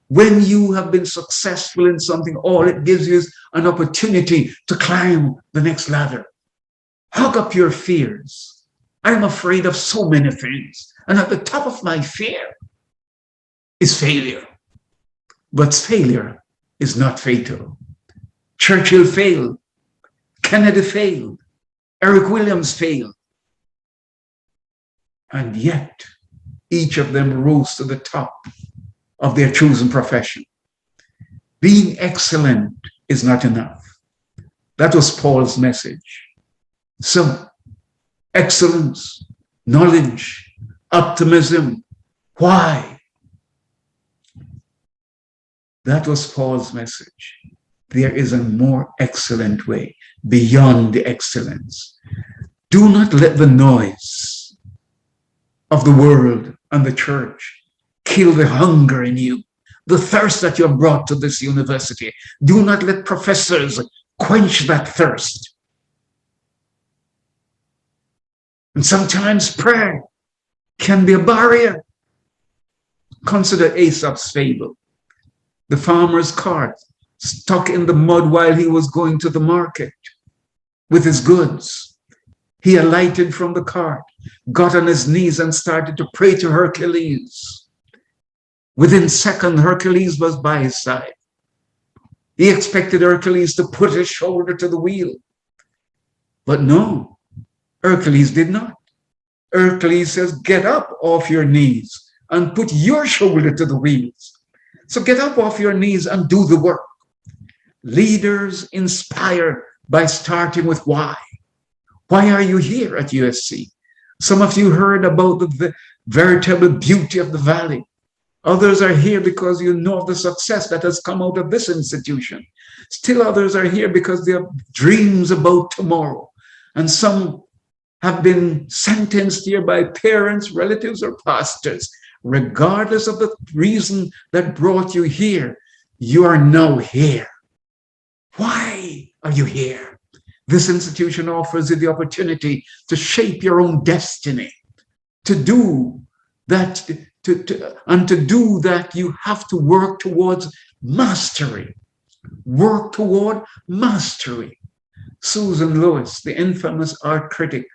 When you have been successful in something, all it gives you is an opportunity to climb the next ladder. Hug up your fears. I'm afraid of so many things, and at the top of my fear is failure. But failure is not fatal. Churchill failed. Kennedy failed. Eric Williams failed. And yet, each of them rose to the top of their chosen profession. Being excellent is not enough. That was Paul's message. So, excellence, knowledge, optimism. Why? That was Paul's message. There is a more excellent way beyond the excellence. Do not let the noise of the world and the church kill the hunger in you, the thirst that you have brought to this university. Do not let professors quench that thirst. And sometimes prayer can be a barrier. Consider Aesop's fable. The farmer's cart stuck in the mud while he was going to the market with his goods. He alighted from the cart, got on his knees and started to pray to Hercules. Within seconds, Hercules was by his side. He expected Hercules to put his shoulder to the wheel. But no, Hercules did not. Hercules says, get up off your knees and put your shoulder to the wheels. So get up off your knees and do the work. Leaders inspire by starting with why. Why are you here at USC? Some of you heard about the veritable beauty of the valley. Others are here because you know of the success that has come out of this institution. Still others are here because they have dreams about tomorrow. And some have been sentenced here by parents, relatives, or pastors. Regardless of the reason that brought you here, you are now here. Why are you here? This institution offers you the opportunity to shape your own destiny, to do that, and to do that, you have to work towards mastery. Work toward mastery. Susan Lewis, the infamous art critic,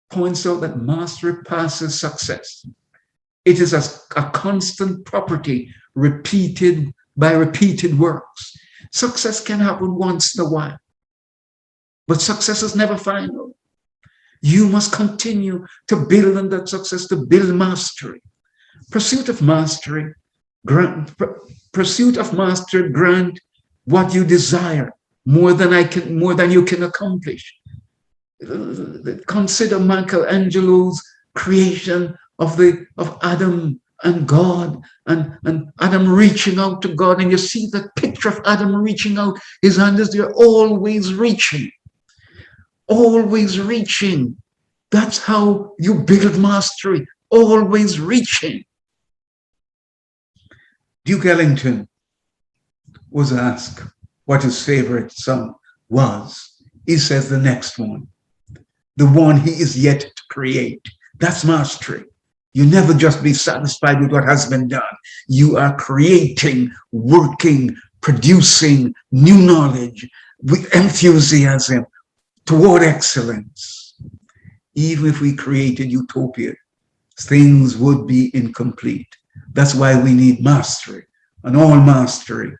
points out that mastery passes success. It is a constant property repeated by repeated works. Success can happen once in a while, but success is never final. You must continue to build on that success, to build mastery. Pursuit of mastery grant what you desire more than you can accomplish. Consider Michelangelo's creation of Adam and God, and Adam reaching out to God, and you see the picture of Adam reaching out. His hand is there, always reaching, always reaching. That's how you build mastery, always reaching. Duke Ellington was asked what his favorite song was. He says the next one, the one he is yet to create. That's mastery. You never just be satisfied with what has been done. You are creating, working, producing new knowledge with enthusiasm toward excellence. Even if we created utopia, things would be incomplete. That's why we need mastery, and all mastery.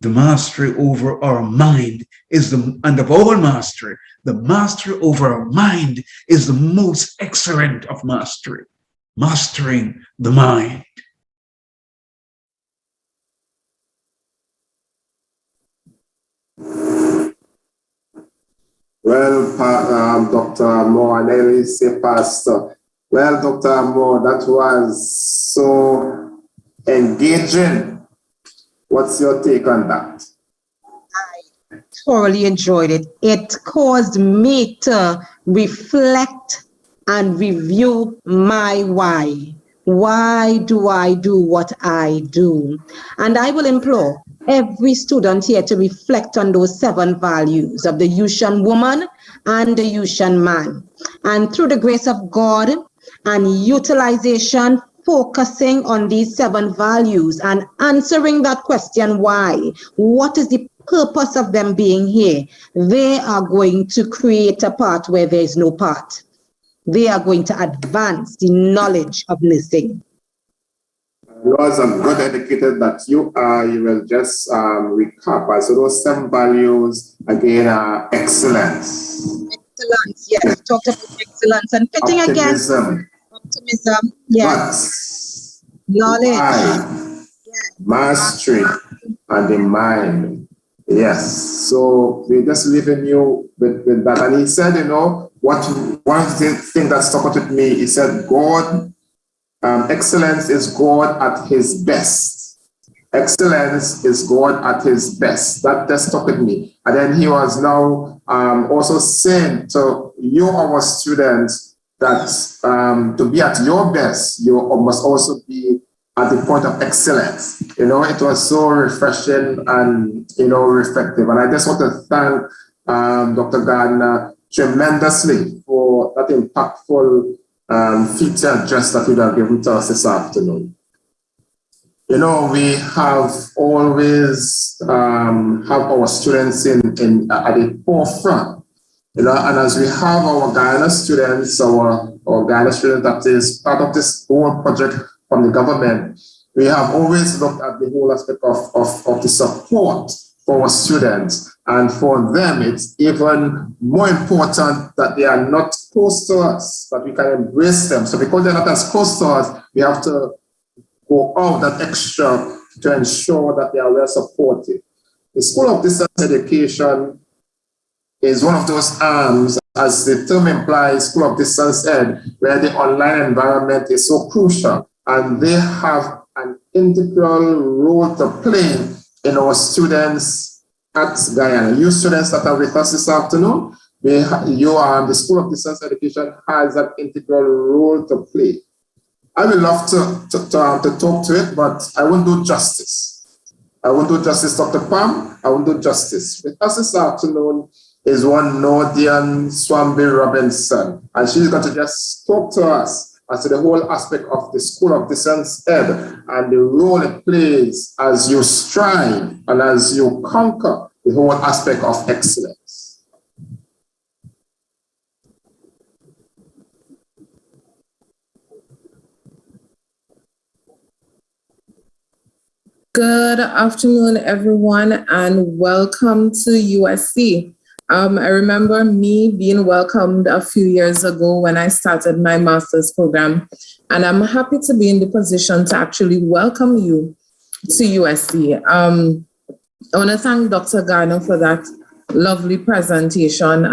The mastery over our mind is and of all mastery, the mastery over our mind is the most excellent of mastery. Mastering the mind. Well, Dr. Moore, and I really say Pastor. Well, Dr. Moore, that was so engaging. What's your take on that? I thoroughly enjoyed it. It caused me to reflect and review my why. Why do I do what I do? And I will implore every student here to reflect on those 7 values of the Yushan woman and the Yushan man. And through the grace of God and utilization, focusing on these 7 values and answering that question, why? What is the purpose of them being here? They are going to create a path where there is no path. They are going to advance the knowledge of nursing. You are a good educator that you are. You will just recap. So those 7 values, again, are excellence. Excellence, yes. We talked about excellence and fitting again. Optimism, yes. Knowledge. Yes. Mastery and the mind. Yes. So we're just leaving you with that. And he said, one thing that stuck out with me, he said, God, excellence is God at his best. Excellence is God at his best. That stuck with me. And then he was now also saying to you, our students, that to be at your best, you must also be at the point of excellence. It was so refreshing and, reflective. And I just want to thank Dr. Guyana tremendously for that impactful feature address that you have given to us this afternoon. We have always have our students at the forefront. And as we have our Guyana students, our Guyana students that is part of this whole project from the government, we have always looked at the whole aspect of the support for our students. And for them, it's even more important that they are not close to us, that we can embrace them. So because they're not as close to us, we have to go out that extra to ensure that they are well supported. The School of Distance Education is one of those arms, as the term implies, School of Distance Ed, where the online environment is so crucial. And they have an integral role to play in our students at Guyana. You students that are with us this afternoon, the School of Distance Education has an integral role to play. I would love to talk to it, but I won't do justice. I won't do justice, Dr. Pam. I won't do justice. With us this afternoon is one Nordian Swambi Robinson, and she's going to just talk to us as to the whole aspect of the School of Distance Ed and the role it plays as you strive and as you conquer the whole aspect of excellence. Good afternoon, everyone, and welcome to USC. I remember me being welcomed a few years ago when I started my master's program, and I'm happy to be in the position to actually welcome you to USC. I want to thank Dr. Guyana for that lovely presentation.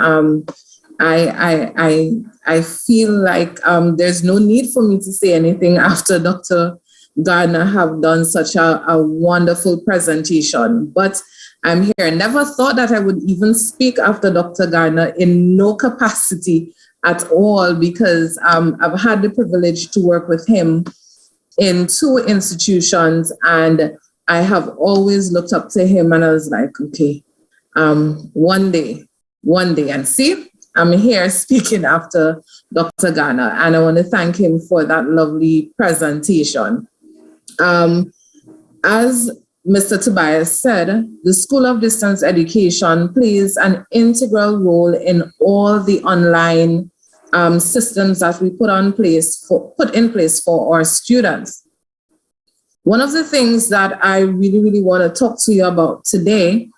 I feel like there's no need for me to say anything after Dr. Guyana have done such a wonderful presentation, but I'm here. Never thought that I would even speak after Dr. Guyana, in no capacity at all, because I've had the privilege to work with him in 2 institutions, and I have always looked up to him, and I was like, okay, one day, and see, I'm here speaking after Dr. Guyana, and I want to thank him for that lovely presentation. As Mr. Tobias said, the School of Distance Education plays an integral role in all the online systems that we put in place for our students. One of the things that I really want to talk to you about today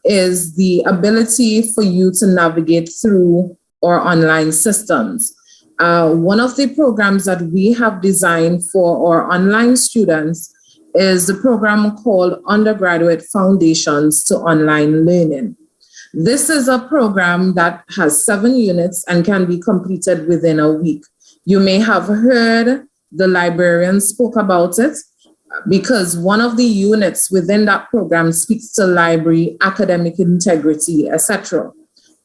is the ability for you to navigate through our online systems. One of the programs that we have designed for our online students is the program called Undergraduate Foundations to Online Learning. This is a program that has 7 units and can be completed within a week. You may have heard the librarian spoke about it, because one of the units within that program speaks to library, academic integrity, etc.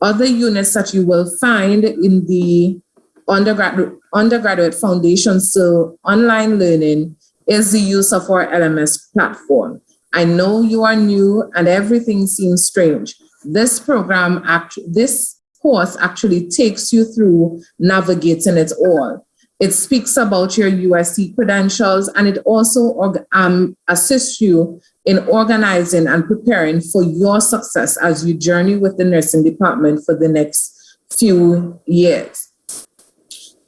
Other units that you will find in the undergraduate foundations to online learning is the use of our LMS platform. I know you are new and everything seems strange. This course actually takes you through navigating it all. It speaks about your USC credentials, and it also assists you in organizing and preparing for your success as you journey with the nursing department for the next few years.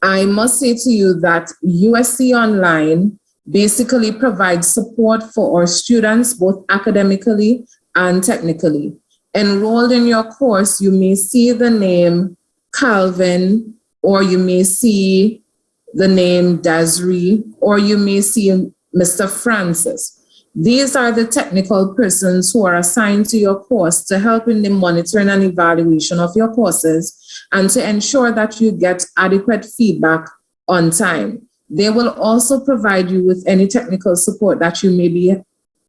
I must say to you that USC Online basically provides support for our students, both academically and technically. Enrolled in your course, you may see the name Calvin, or you may see the name Desiree, or you may see Mr. Francis. These are the technical persons who are assigned to your course to help in the monitoring and evaluation of your courses and to ensure that you get adequate feedback on time. They will also provide you with any technical support that you may be,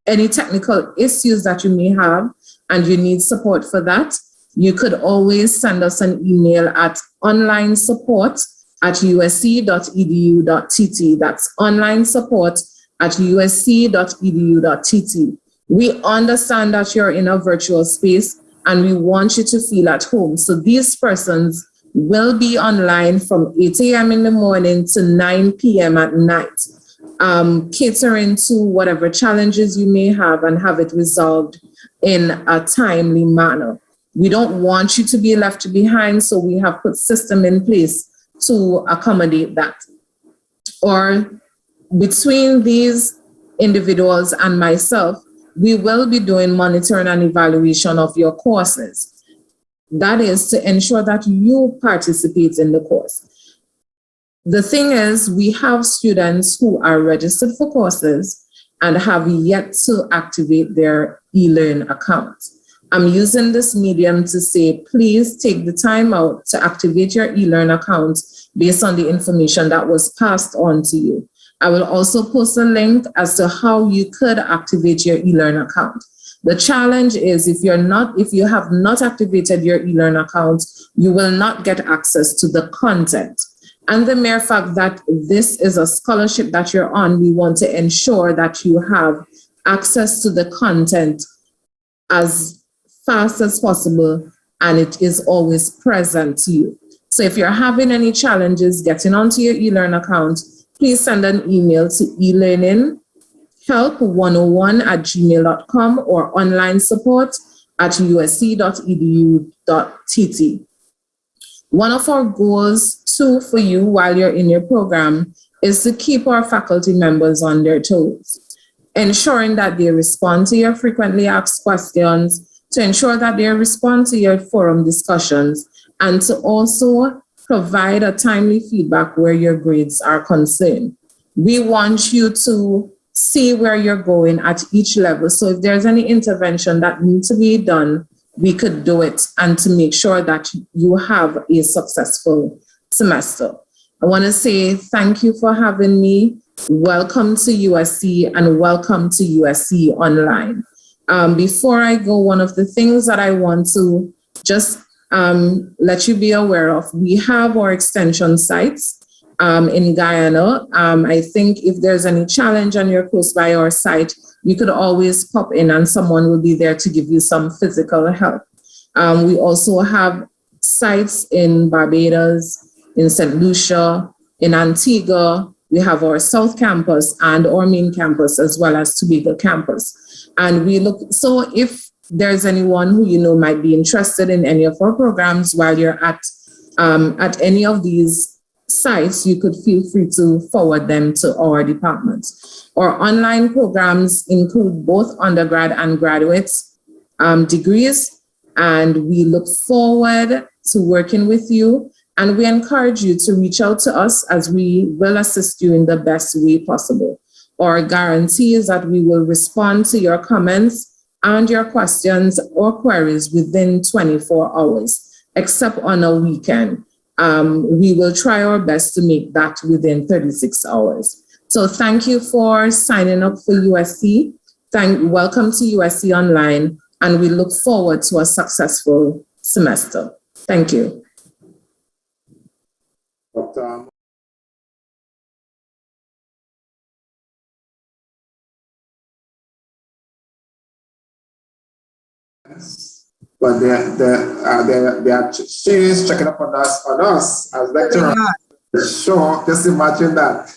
any technical issues that you may have, and you need support for that. You could always send us an email at onlinesupport@usc.edu.tt. That's online support@usc.edu.tt. We understand that you're in a virtual space and we want you to feel at home. So these persons will be online from 8 a.m. in the morning to 9 p.m. at night, catering to whatever challenges you may have and have it resolved in a timely manner. We don't want you to be left behind, so we have put system in place to accommodate that. Or between these individuals and myself, we will be doing monitoring and evaluation of your courses. That is to ensure that you participate in the course. The thing is, we have students who are registered for courses and have yet to activate their eLearn account. I'm using this medium to say, please take the time out to activate your eLearn account based on the information that was passed on to you. I will also post a link as to how you could activate your eLearn account. The challenge is if you have not activated your eLearn account, you will not get access to the content. And the mere fact that this is a scholarship that you're on, we want to ensure that you have access to the content as fast as possible, and it is always present to you. So if you're having any challenges getting onto your eLearn account, please send an email to elearninghelp101@gmail.com or online support@usc.edu.tt. One of our goals too for you while you're in your program is to keep our faculty members on their toes, ensuring that they respond to your frequently asked questions, to ensure that they respond to your forum discussions, and to also provide a timely feedback where your grades are concerned. We want you to see where you're going at each level. So if there's any intervention that needs to be done, we could do it, and to make sure that you have a successful semester. I want to say thank you for having me. Welcome to USC and welcome to USC Online. Before I go, one of the things that I want to just let you be aware of, we have our extension sites in Guyana. I think if there's any challenge and you're close by our site, you could always pop in and someone will be there to give you some physical help. We also have sites in Barbados, in St. Lucia, in Antigua. We have our South Campus and our main campus, as well as Tobago campus. And we look, so if there's anyone who you know might be interested in any of our programs while you're at any of these sites, you could feel free to forward them to our departments. Our online programs include both undergrad and graduate degrees, and we look forward to working with you. And we encourage you to reach out to us, as we will assist you in the best way possible. Our guarantee is that we will respond to your comments and your questions or queries within 24 hours, except on a weekend. We will try our best to make that within 36 hours. So thank you for signing up for USC. Welcome to USC Online, and we look forward to a successful semester. Thank you. Dr. But they are serious checking up on us as lecturers. Sure, just imagine that.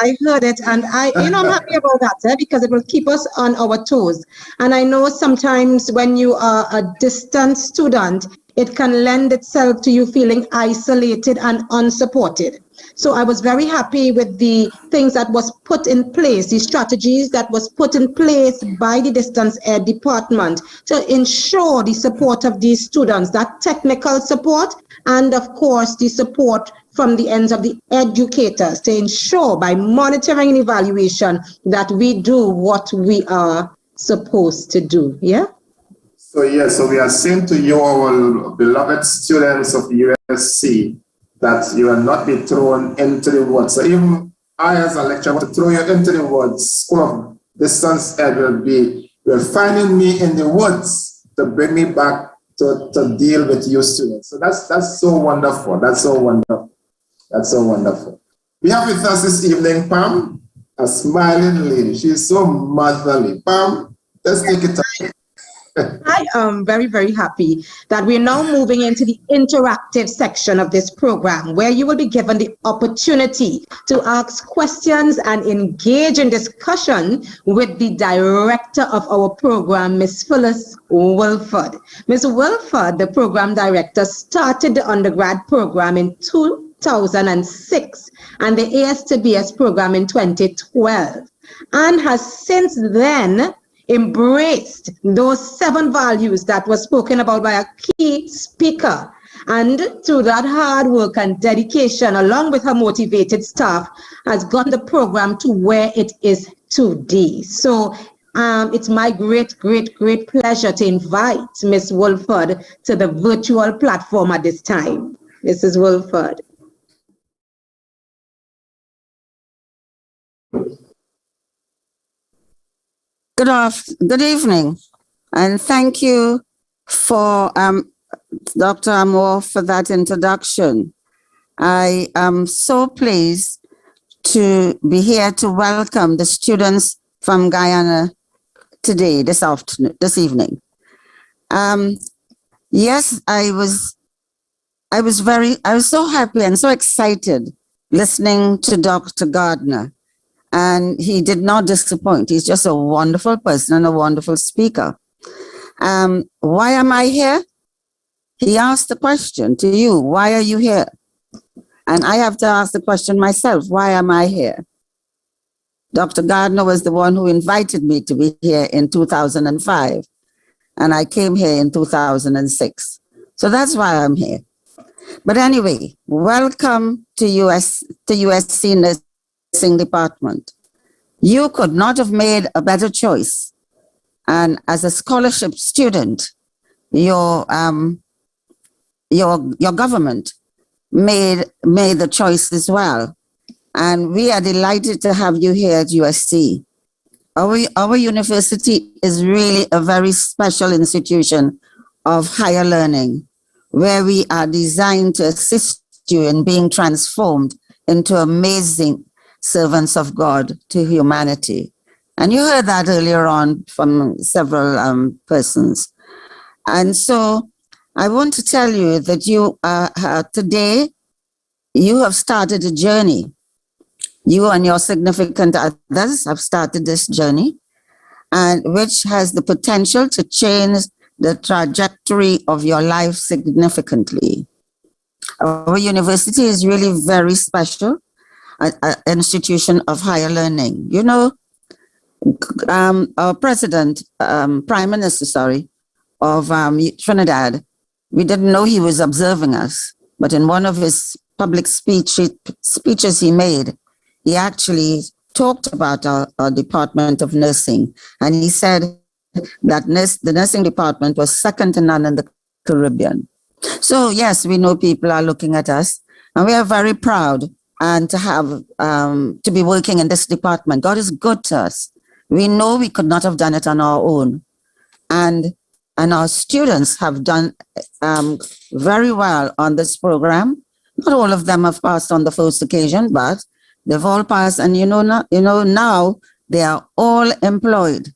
I heard it, and I'm happy about that, because it will keep us on our toes. And I know sometimes when you are a distant student, it can lend itself to you feeling isolated and unsupported. So I was very happy with the things that was put in place, the strategies that was put in place by the distance ed department to ensure the support of these students, that technical support, and of course the support from the ends of the educators to ensure by monitoring and evaluation that we do what we are supposed to do. Yeah. So so we are saying to you, our beloved students of USC, that you will not be thrown into the woods. So even I, as a lecturer, want to throw you into the woods. School of Distance Ed will finding me in the woods to bring me back to deal with you students. So that's so wonderful. That's so wonderful. That's so wonderful. We have with us this evening, Pam, a smiling lady. She's so motherly. Pam, let's take it away. I am very, very happy that we're now moving into the interactive section of this program, where you will be given the opportunity to ask questions and engage in discussion with the director of our program, Ms. Phyllis Wilford. Ms. Wilford, the program director, started the undergrad program in 2006 and the AS-to-BS program in 2012, and has since then embraced those 7 values that were spoken about by a key speaker. And through that hard work and dedication, along with her motivated staff, has gotten the program to where it is today. So it's my great pleasure to invite Ms. Wilford to the virtual platform at this time. Mrs. Wilford. Good evening, and thank you for Dr. Amor for that introduction. I am so pleased to be here to welcome the students from Guyana today, this evening. Yes, I was I was so happy and so excited listening to Dr. Gardner. And he did not disappoint. He's just a wonderful person and a wonderful speaker. Why am I here? He asked the question to you, why are you here? And I have to ask the question myself, why am I here? Dr. Gardner was the one who invited me to be here in 2005, and I came here in 2006. So that's why I'm here. But anyway, welcome to USC Nursing Department. You could not have made a better choice. And as a scholarship student, your government made the choice as well. And we are delighted to have you here at USC. Our university is really a very special institution of higher learning, where we are designed to assist you in being transformed into amazing servants of God to humanity. And you heard that earlier on from several persons. And so I want to tell you that you today, you have started a journey. You and your significant others have started this journey, and which has the potential to change the trajectory of your life significantly. Our university is really very special, an institution of higher learning. You know, our president, prime minister, of Trinidad, we didn't know he was observing us, but in one of his public speeches he made, he actually talked about our Department of Nursing, and he said that the nursing department was second to none in the Caribbean. So yes, we know people are looking at us, and we are very proud and to have to be working in this department. God is good to us. We know we could not have done it on our own, and our students have done very well on this program. Not all of them have passed on the first occasion, but they've all passed, and now they are all employed,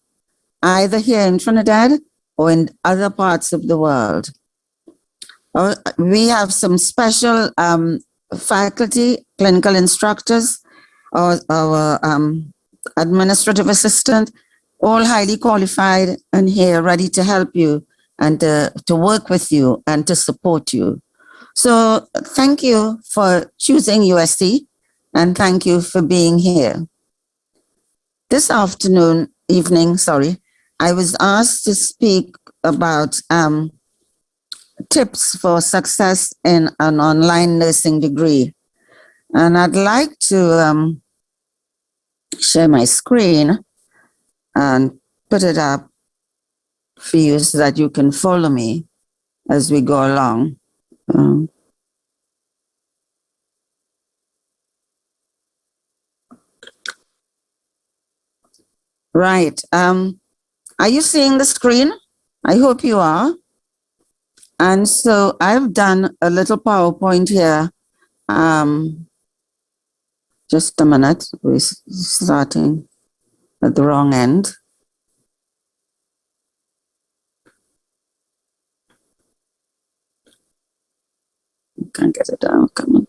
either here in Trinidad or in other parts of the world. We have some special faculty, clinical instructors, our administrative assistant, all highly qualified and here ready to help you and to work with you and to support you. So thank you for choosing USC and thank you for being here. This evening, I was asked to speak about tips for success in an online nursing degree. And I'd like to share my screen and put it up for you so that you can follow me as we go along. Right. Are you seeing the screen? I hope you are. And so I've done a little PowerPoint here. Just a minute. We're starting at the wrong end. Can't get it down. Come on.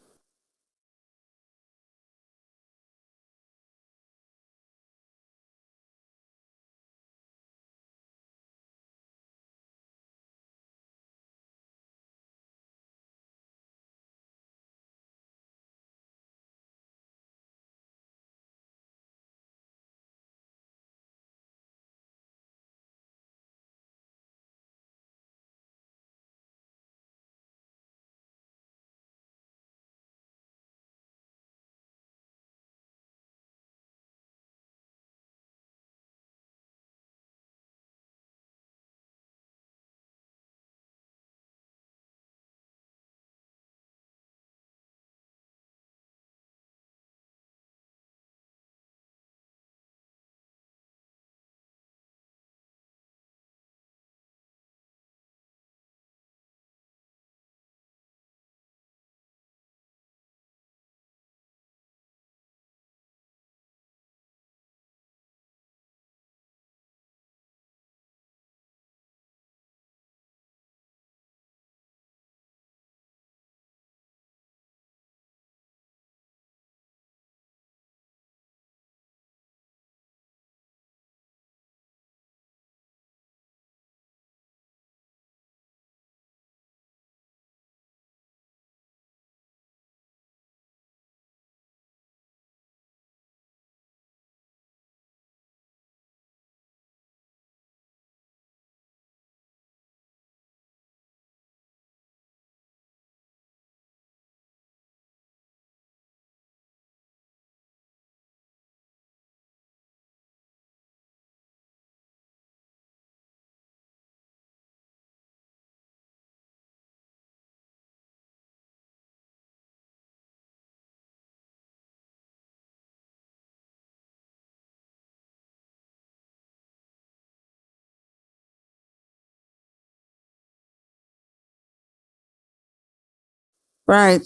Right.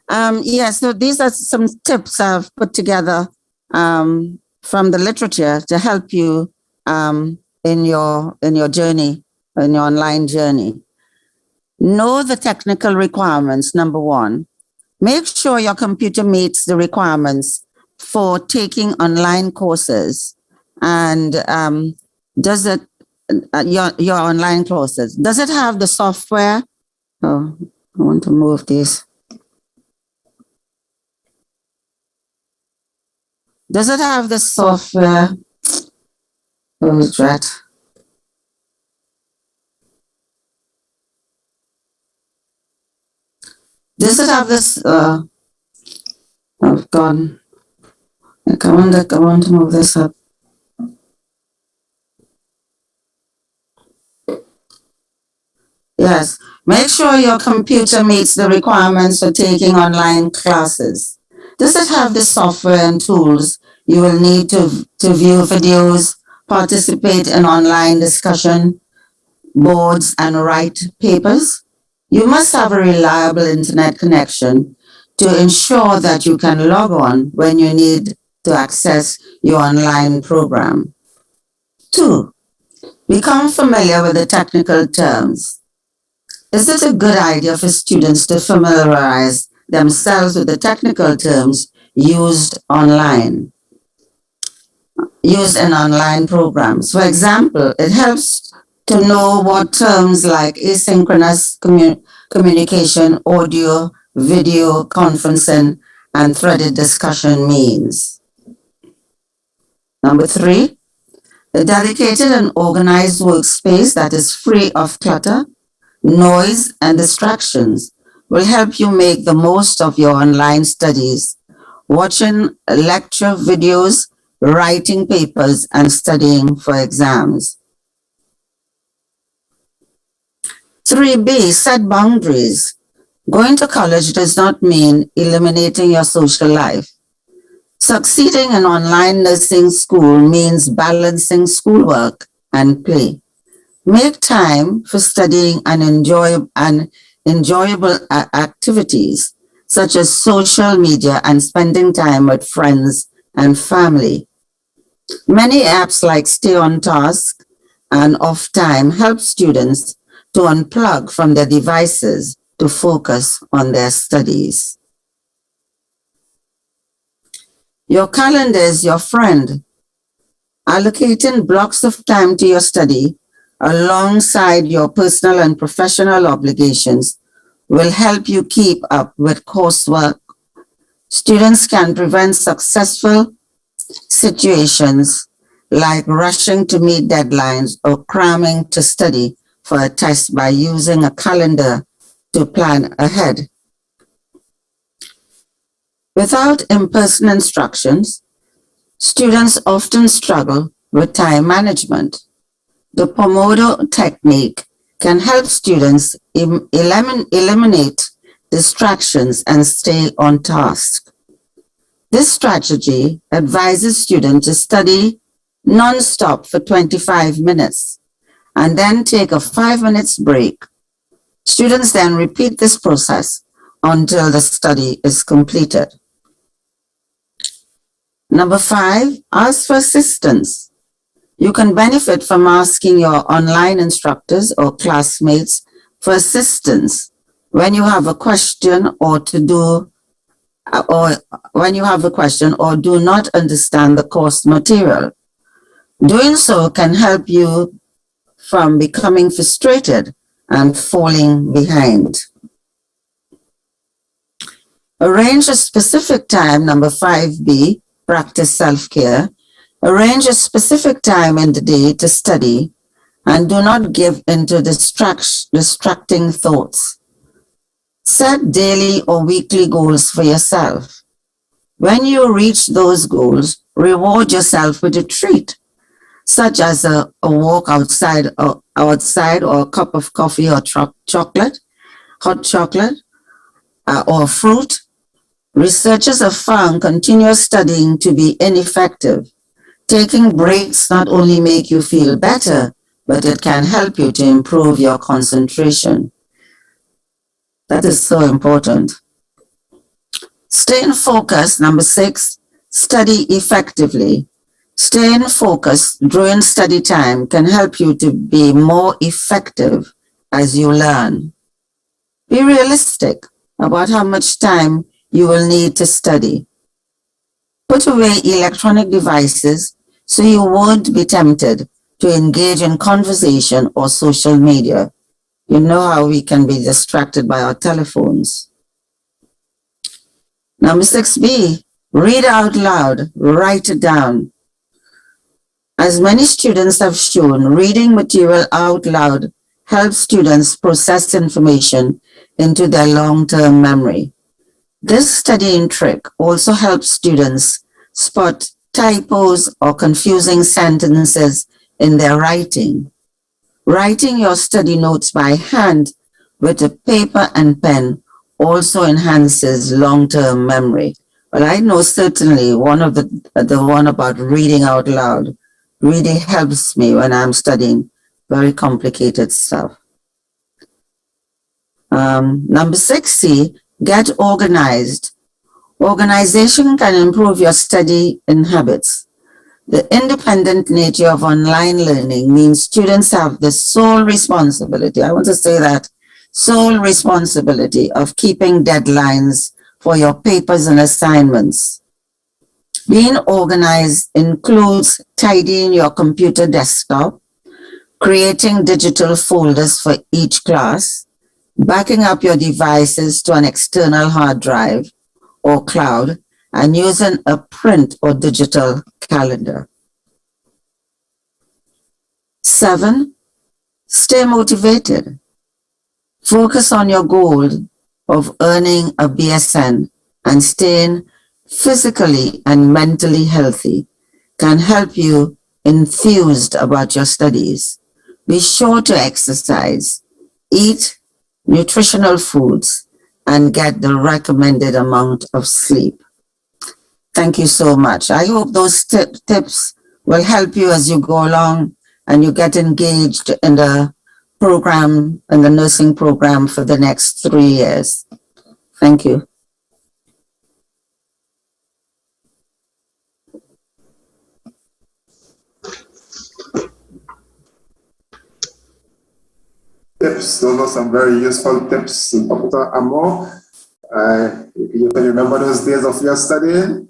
So these are some tips I've put together from the literature to help you in your journey, in your online journey. Know the technical requirements, number one. Make sure your computer meets the requirements for taking online courses. And does it, your online courses, does it have the software? Oh, I want to move this. Does it have the software? Oh, drat. Does it have this? Oh, God. I want to move this up. Yes. Make sure your computer meets the requirements for taking online classes. Does it have the software and tools you will need to view videos, participate in online discussion boards, and write papers? You must have a reliable internet connection to ensure that you can log on when you need to access your online program. 2. Become familiar with the technical terms. Is it a good idea for students to familiarize themselves with the technical terms used in online programs? For example, it helps to know what terms like asynchronous communication, audio, video conferencing, and threaded discussion means. Number 3, a dedicated and organized workspace that is free of clutter, noise, and distractions will help you make the most of your online studies, watching lecture videos, writing papers, and studying for exams. 3B, set boundaries. Going to college does not mean eliminating your social life. Succeeding in online nursing school means balancing schoolwork and play. Make time for studying and enjoyable activities such as social media and spending time with friends and family. Many apps like Stay on Task and Off Time help students to unplug from their devices to focus on their studies. Your calendar is your friend. Allocating blocks of time to your study alongside your personal and professional obligations will help you keep up with coursework. Students can prevent successful situations like rushing to meet deadlines or cramming to study for a test by using a calendar to plan ahead. Without in-person instructions, students often struggle with time management. The Pomodoro technique can help students eliminate distractions and stay on task. This strategy advises students to study non-stop for 25 minutes and then take a 5-minute break. Students then repeat this process until the study is completed. Number 5, ask for assistance. You can benefit from asking your online instructors or classmates for assistance when you have a question or do not understand the course material. Doing so can help you from becoming frustrated and falling behind. Arrange a specific time, number 5B, practice self-care. Arrange a specific time in the day to study and do not give into distracting thoughts. Set daily or weekly goals for yourself. When you reach those goals, reward yourself with a treat, such as a walk outside or a cup of coffee or hot chocolate, or fruit. Researchers have found continuous studying to be ineffective. Taking breaks not only make you feel better, but it can help you to improve your concentration. That is so important. Staying focused, number 6, study effectively. Staying focused during study time can help you to be more effective as you learn. Be realistic about how much time you will need to study. Put away electronic devices so you won't be tempted to engage in conversation or social media. You know how we can be distracted by our telephones. Number 6B, read out loud, write it down. As many students have shown, reading material out loud helps students process information into their long-term memory. This studying trick also helps students spot typos or confusing sentences in their writing. Writing your study notes by hand with a paper and pen also enhances long-term memory. But I know certainly one of the one about reading out loud really helps me when I'm studying very complicated stuff. Number 6C, get organized. Organization can improve your study habits. The independent nature of online learning means students have the sole responsibility, I want to say that, sole responsibility of keeping deadlines for your papers and assignments. Being organized includes tidying your computer desktop, creating digital folders for each class, backing up your devices to an external hard drive or cloud, and using a print or digital calendar. 7, stay motivated. Focus on your goal of earning a BSN, and staying physically and mentally healthy can help you enthused about your studies. Be sure to exercise, eat nutritional foods, and get the recommended amount of sleep. Thank you so much. I hope those tips will help you as you go along and you get engaged in the program, in the nursing program for the next 3 years. Thank you. Tips, those are some very useful tips, Dr. Amor. You can remember those days of your studying?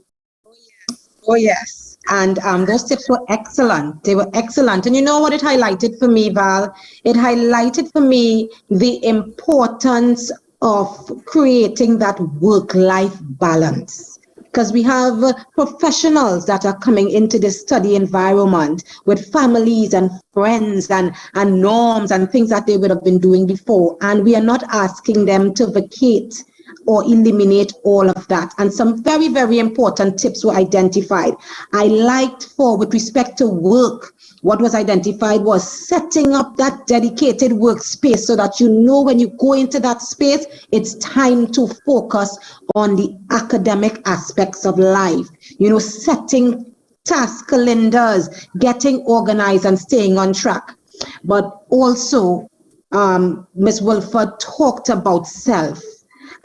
Oh, yes. And those tips were excellent. They were excellent. And you know what it highlighted for me, Val? It highlighted for me the importance of creating that work-life balance. Because we have professionals that are coming into the study environment with families and friends and norms and things that they would have been doing before. And we are not asking them to vacate or eliminate all of that. And some very, very important tips were identified. I liked with respect to work, what was identified was setting up that dedicated workspace so that you know when you go into that space, it's time to focus on the academic aspects of life. You know, setting task calendars, getting organized and staying on track. But also, Ms. Wilford talked about self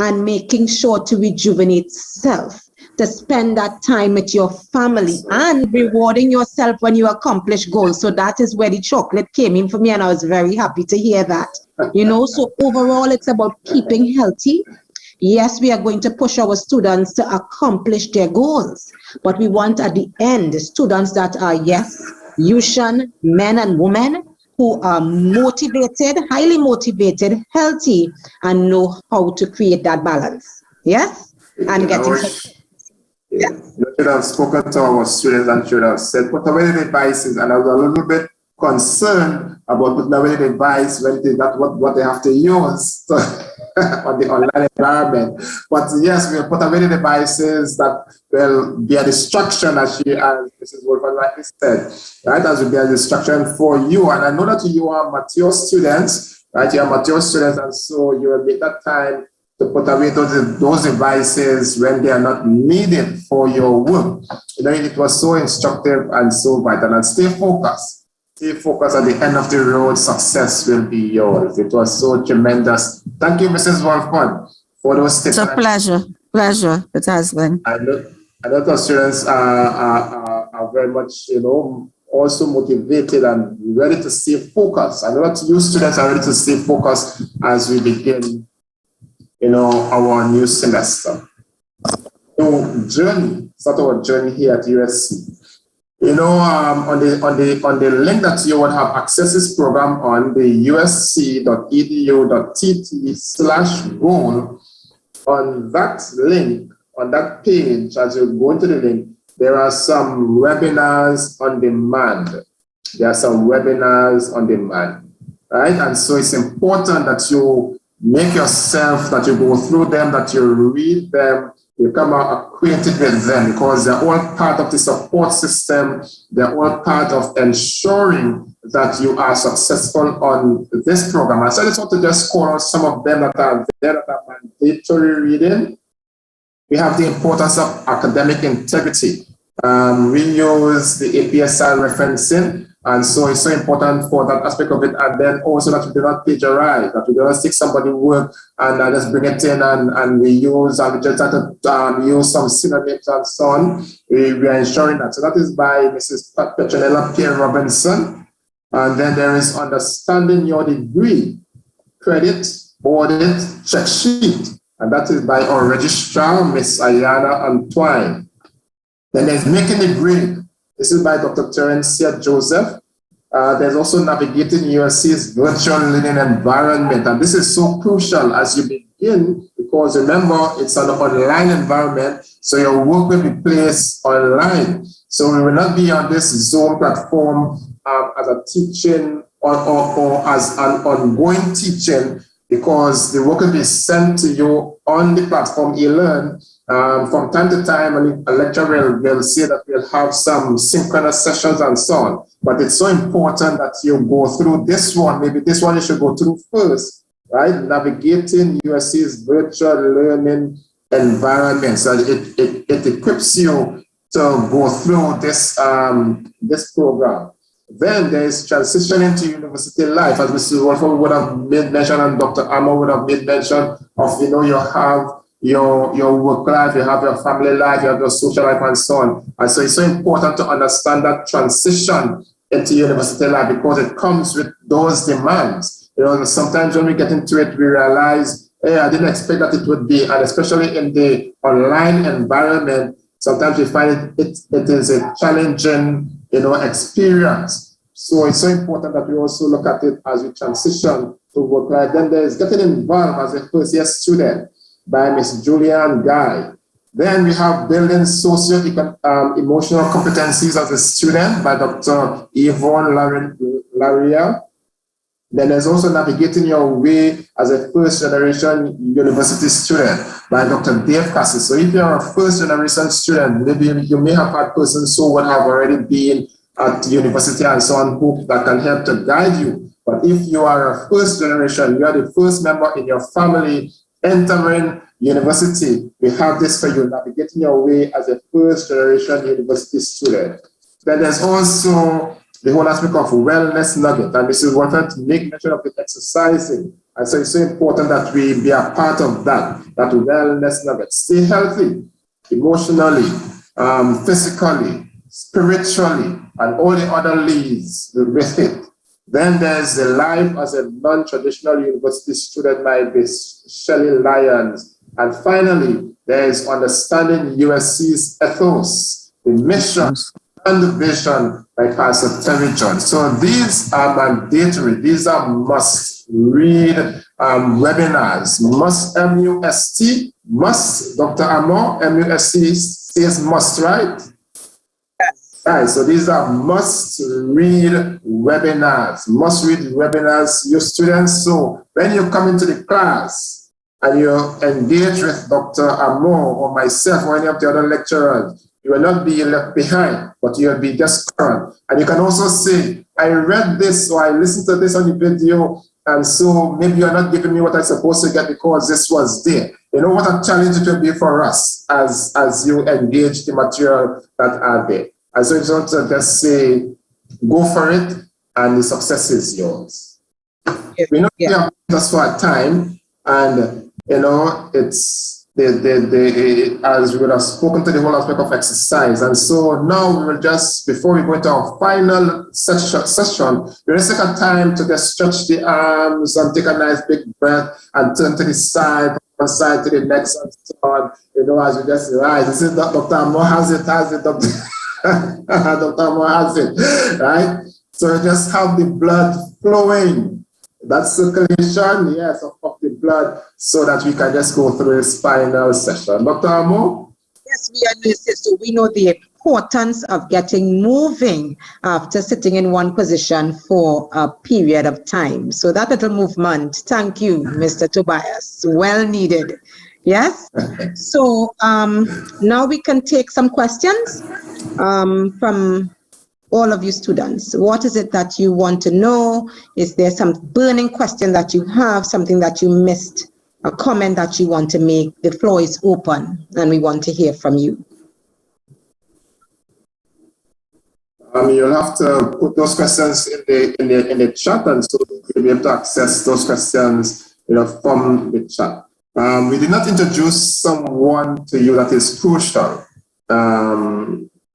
and making sure to rejuvenate self, to spend that time with your family and rewarding yourself when you accomplish goals. So that is where the chocolate came in for me, and I was very happy to hear that. You know, so overall, it's about keeping healthy. Yes, we are going to push our students to accomplish their goals, but we want at the end students that are, yes, Yushan, men and women, who are motivated, highly motivated, healthy, and know how to create that balance. Yes? And get it. Yeah. You should have spoken to our students and should have said, put away the devices. And I was a little bit concerned about putting away the device when it is not what they have to use on the online environment. But yes, we'll put away the devices that will be a distraction, as Mrs. Wolford rightly said, right? As will be a distraction for you. And I know that you are mature students, right? You are mature students, and so you will make that time to put away those devices when they are not needed for your work. You know, it was so instructive and so vital. And stay focused. stay focused at the end of the road, success will be yours. It was so tremendous. Thank you, Mrs. Wolfman, for those It's statements. a pleasure. It has been. I know the students are very much, also motivated and ready to stay focused. I know that you students are ready to stay focused as we begin, our new semester. Start our journey here at USC. On the link that you would have access this program on, the usc.edu.tt/goal. On that link, on that page, as you go into the link, there are some webinars on demand. Right? And so it's important that you make yourself, that you go through them, that you read them, you become acquainted with them, because they're all part of the support system. They're all part of ensuring that you are successful on this program. And so I just want to just call out some of them that are there that are mandatory reading. We have the importance of academic integrity. We use the APSR referencing, and so it's so important for that aspect of it. And then also that we do not plagiarize, that we do not take somebody's work and just bring it in and we use, and we just have to use some synonyms and so on. We are ensuring that. So that is by Mrs. Petronella Pierre Robinson. And then there is understanding your degree, credit, audit, check sheet. And that is by our registrar, Ms. Ayana Antoine. Then there's making the grade. This is by Dr. Terencia Joseph. There's also navigating USC's virtual learning environment. And this is so crucial as you begin, because remember, it's an online environment, so your work will be placed online. So we will not be on this Zoom platform as a teaching or as an ongoing teaching, because the work will be sent to you on the platform eLearn. From time to time, a lecturer will say that we'll have some synchronous sessions and so on. But it's so important that you go through this one. Maybe this one you should go through first, right? Navigating USC's virtual learning environment. So it equips you to go through this, this program. Then there's transitioning to university life, as Mr. Wolford would have made mention and Dr. Amo would have made mention of, you have your work life, you have your family life, you have your social life and so on. And so it's so important to understand that transition into university life, because it comes with those demands. Sometimes when we get into it, we realize, hey, I didn't expect that it would be, and especially in the online environment, sometimes we find it is a challenging, experience. So it's so important that we also look at it as we transition to work life. Then there's getting involved as a first year student by Ms. Julianne Guy. Then we have building socio-emotional competencies as a student by Dr. Yvonne Laria. Then there's also navigating your way as a first generation university student by Dr. Dave Cassis. So if you're a first generation student, maybe you may have had persons who would have already been at university and so on who that can help to guide you. But if you are a first generation, you are the first member in your family entering university, we have this for you, navigating your way as a first generation university student. Then there's also the whole aspect of wellness nugget, and this is what I make mention of the exercising. And so it's so important that we be a part of that wellness nugget. Stay healthy, emotionally, physically, spiritually, and all the other leads with it. Then there's the life as a non-traditional university student by Miss Shelley Lyons. And finally, there's understanding USC's ethos, the mission, and the vision by Pastor Terry John. So these are mandatory. These are must-read webinars. Must, M-U-S-T, must, Dr. Amor, M-U-S-T says must, right? Yes. Right, so these are must-read webinars. Must-read webinars, your students. So when you come into the class and you engage with Dr. Amor or myself or any of the other lecturers, you will not be left behind, but you will be just current. And you can also say, I read this or I listened to this on the video, and so maybe you're not giving me what I'm supposed to get because this was there. You know what a challenge it will be for us as you engage the material that are there. And so it's not to just say, go for it, and the success is yours. Yeah. We know Yeah. we have just for a time, and it's as we would have spoken to the whole aspect of exercise. And so now we will just, before we go into our final session, we'll just take a time to just stretch the arms and take a nice big breath and turn to the side, one side to the next, and so on. As we just rise. This is Dr. Amor has it, Dr. Dr. Amor has it, right? So just have the blood flowing. That circulation, yes, of the blood, so that we can just go through this final session. Dr. Amor? Yes, we are nurses, so we know the importance of getting moving after sitting in one position for a period of time. So that little movement, thank you, Mr. Tobias, well needed. Yes? So now we can take some questions from all of you students. What is it that you want to know? Is there some burning question that you have, something that you missed, a comment that you want to make? The floor is open and we want to hear from you. You'll have to put those questions in the chat, and so you'll be able to access those questions from the chat. We did not introduce someone to you that is crucial.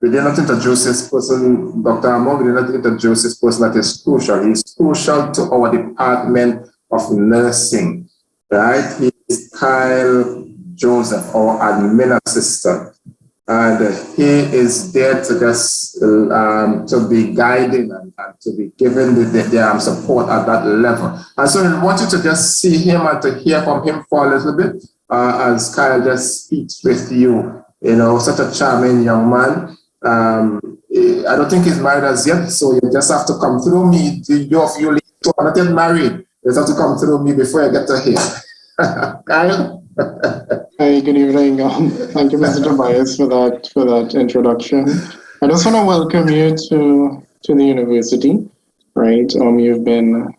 We did not introduce this person, Dr. Amor, we did not introduce this person that is crucial. He's crucial to our Department of Nursing, right? He is Kyle Joseph, our admin assistant. And he is there to just to be guiding and to be given the support at that level. And so I want you to just see him and to hear from him for a little bit as Kyle just speaks with you. Such a charming young man. I don't think he's married as yet, so you just have to come through me. You are not yet married. You just have to come through me before you get to here. Kyle? Hi, good evening. Thank you, Mr. Tobias, for that introduction. I just want to welcome you to the university, right? You've been,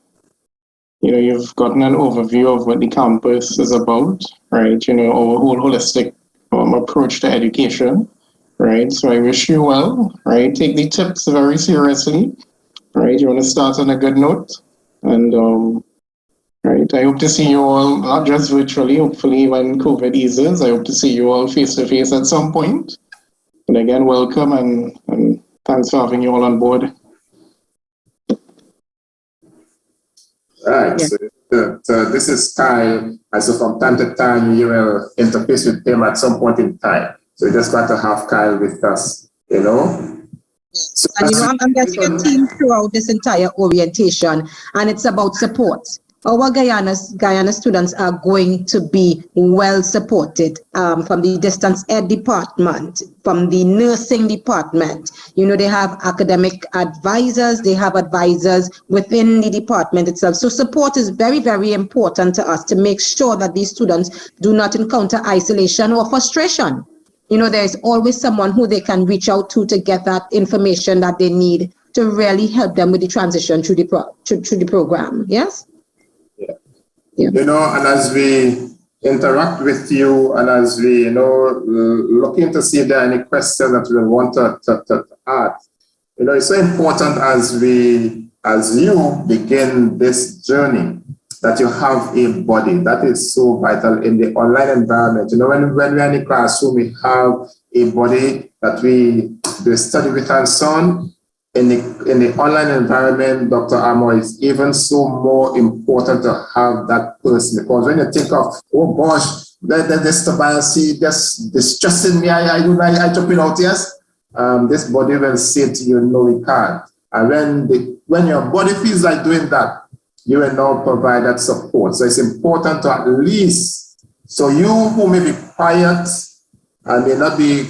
you've gotten an overview of what the campus is about, right? Our whole holistic approach to education, right? So I wish you well, right? Take the tips very seriously, right? You want to start on a good note, and right. I hope to see you all, not just virtually, hopefully when COVID eases. I hope to see you all face to face at some point. And again, welcome and thanks for having you all on board. All right. Yeah. So this is Kyle. And so from time to time, you will interface with him at some point in time. So we just got to have Kyle with us, So, and I'm getting a team throughout this entire orientation, and it's about support. Our Guyana students are going to be well supported from the distance ed department, from the nursing department. They have academic advisors, they have advisors within the department itself. So support is very, very important to us to make sure that these students do not encounter isolation or frustration. There's always someone who they can reach out to get that information that they need to really help them with the transition through the program. Yes? Yeah. And as we interact with you and as we, looking to see if there are any questions that we want to add, it's so important as you begin this journey that you have a body. That is so vital in the online environment. When we're in the classroom, we have a body that we study with and so on. In the online environment, Dr. Amor, is even so more important to have that person, because when you think of, oh gosh, this Tobias, just distressing me, I jump out, yes, this body will say to you, no, we can't. And when your body feels like doing that, you will now provide that support. So it's important to at least, so you who may be quiet and may not be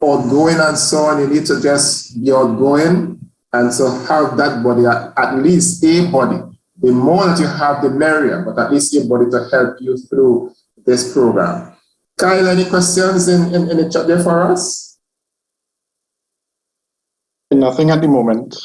outgoing and so on, you need to just be outgoing and so have that body, at least a body. The more that you have, the merrier, but at least a body to help you through this program. Kyle, any questions in the chat there for us? Nothing at the moment.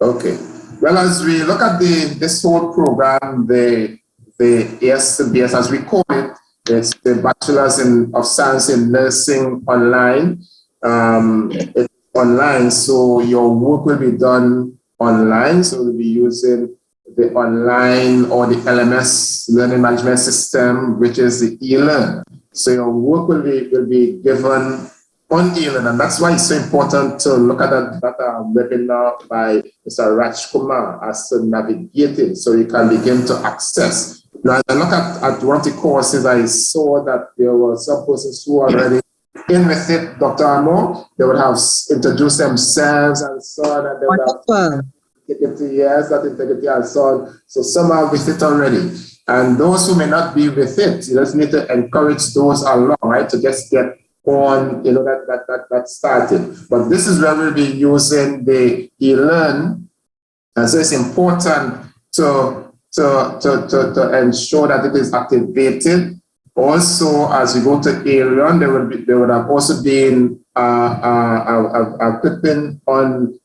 Okay. Well, as we look at this whole program, the BS as we call it, it's the Bachelor's of Science in Nursing online. It's online, so your work will be done online. So we'll be using the online or the LMS learning management system, which is the eLearn. So your work will be given on eLearn, and that's why it's so important to look at that webinar by Mr. Raj Kumar as to navigating, so you can begin to access. Now, as I look at one of the courses, I saw that there were some persons who are already in with it, Dr. Amo. They would have introduced themselves and so on, and they would have integrity, yes, that integrity and so on. So some are with it already. And those who may not be with it, you just need to encourage those along, right, to just get on, that started. But this is where we'll be using the eLearn. And so it's important to ensure that it is activated. Also, as we go to eLearn, there would have also been a clipping on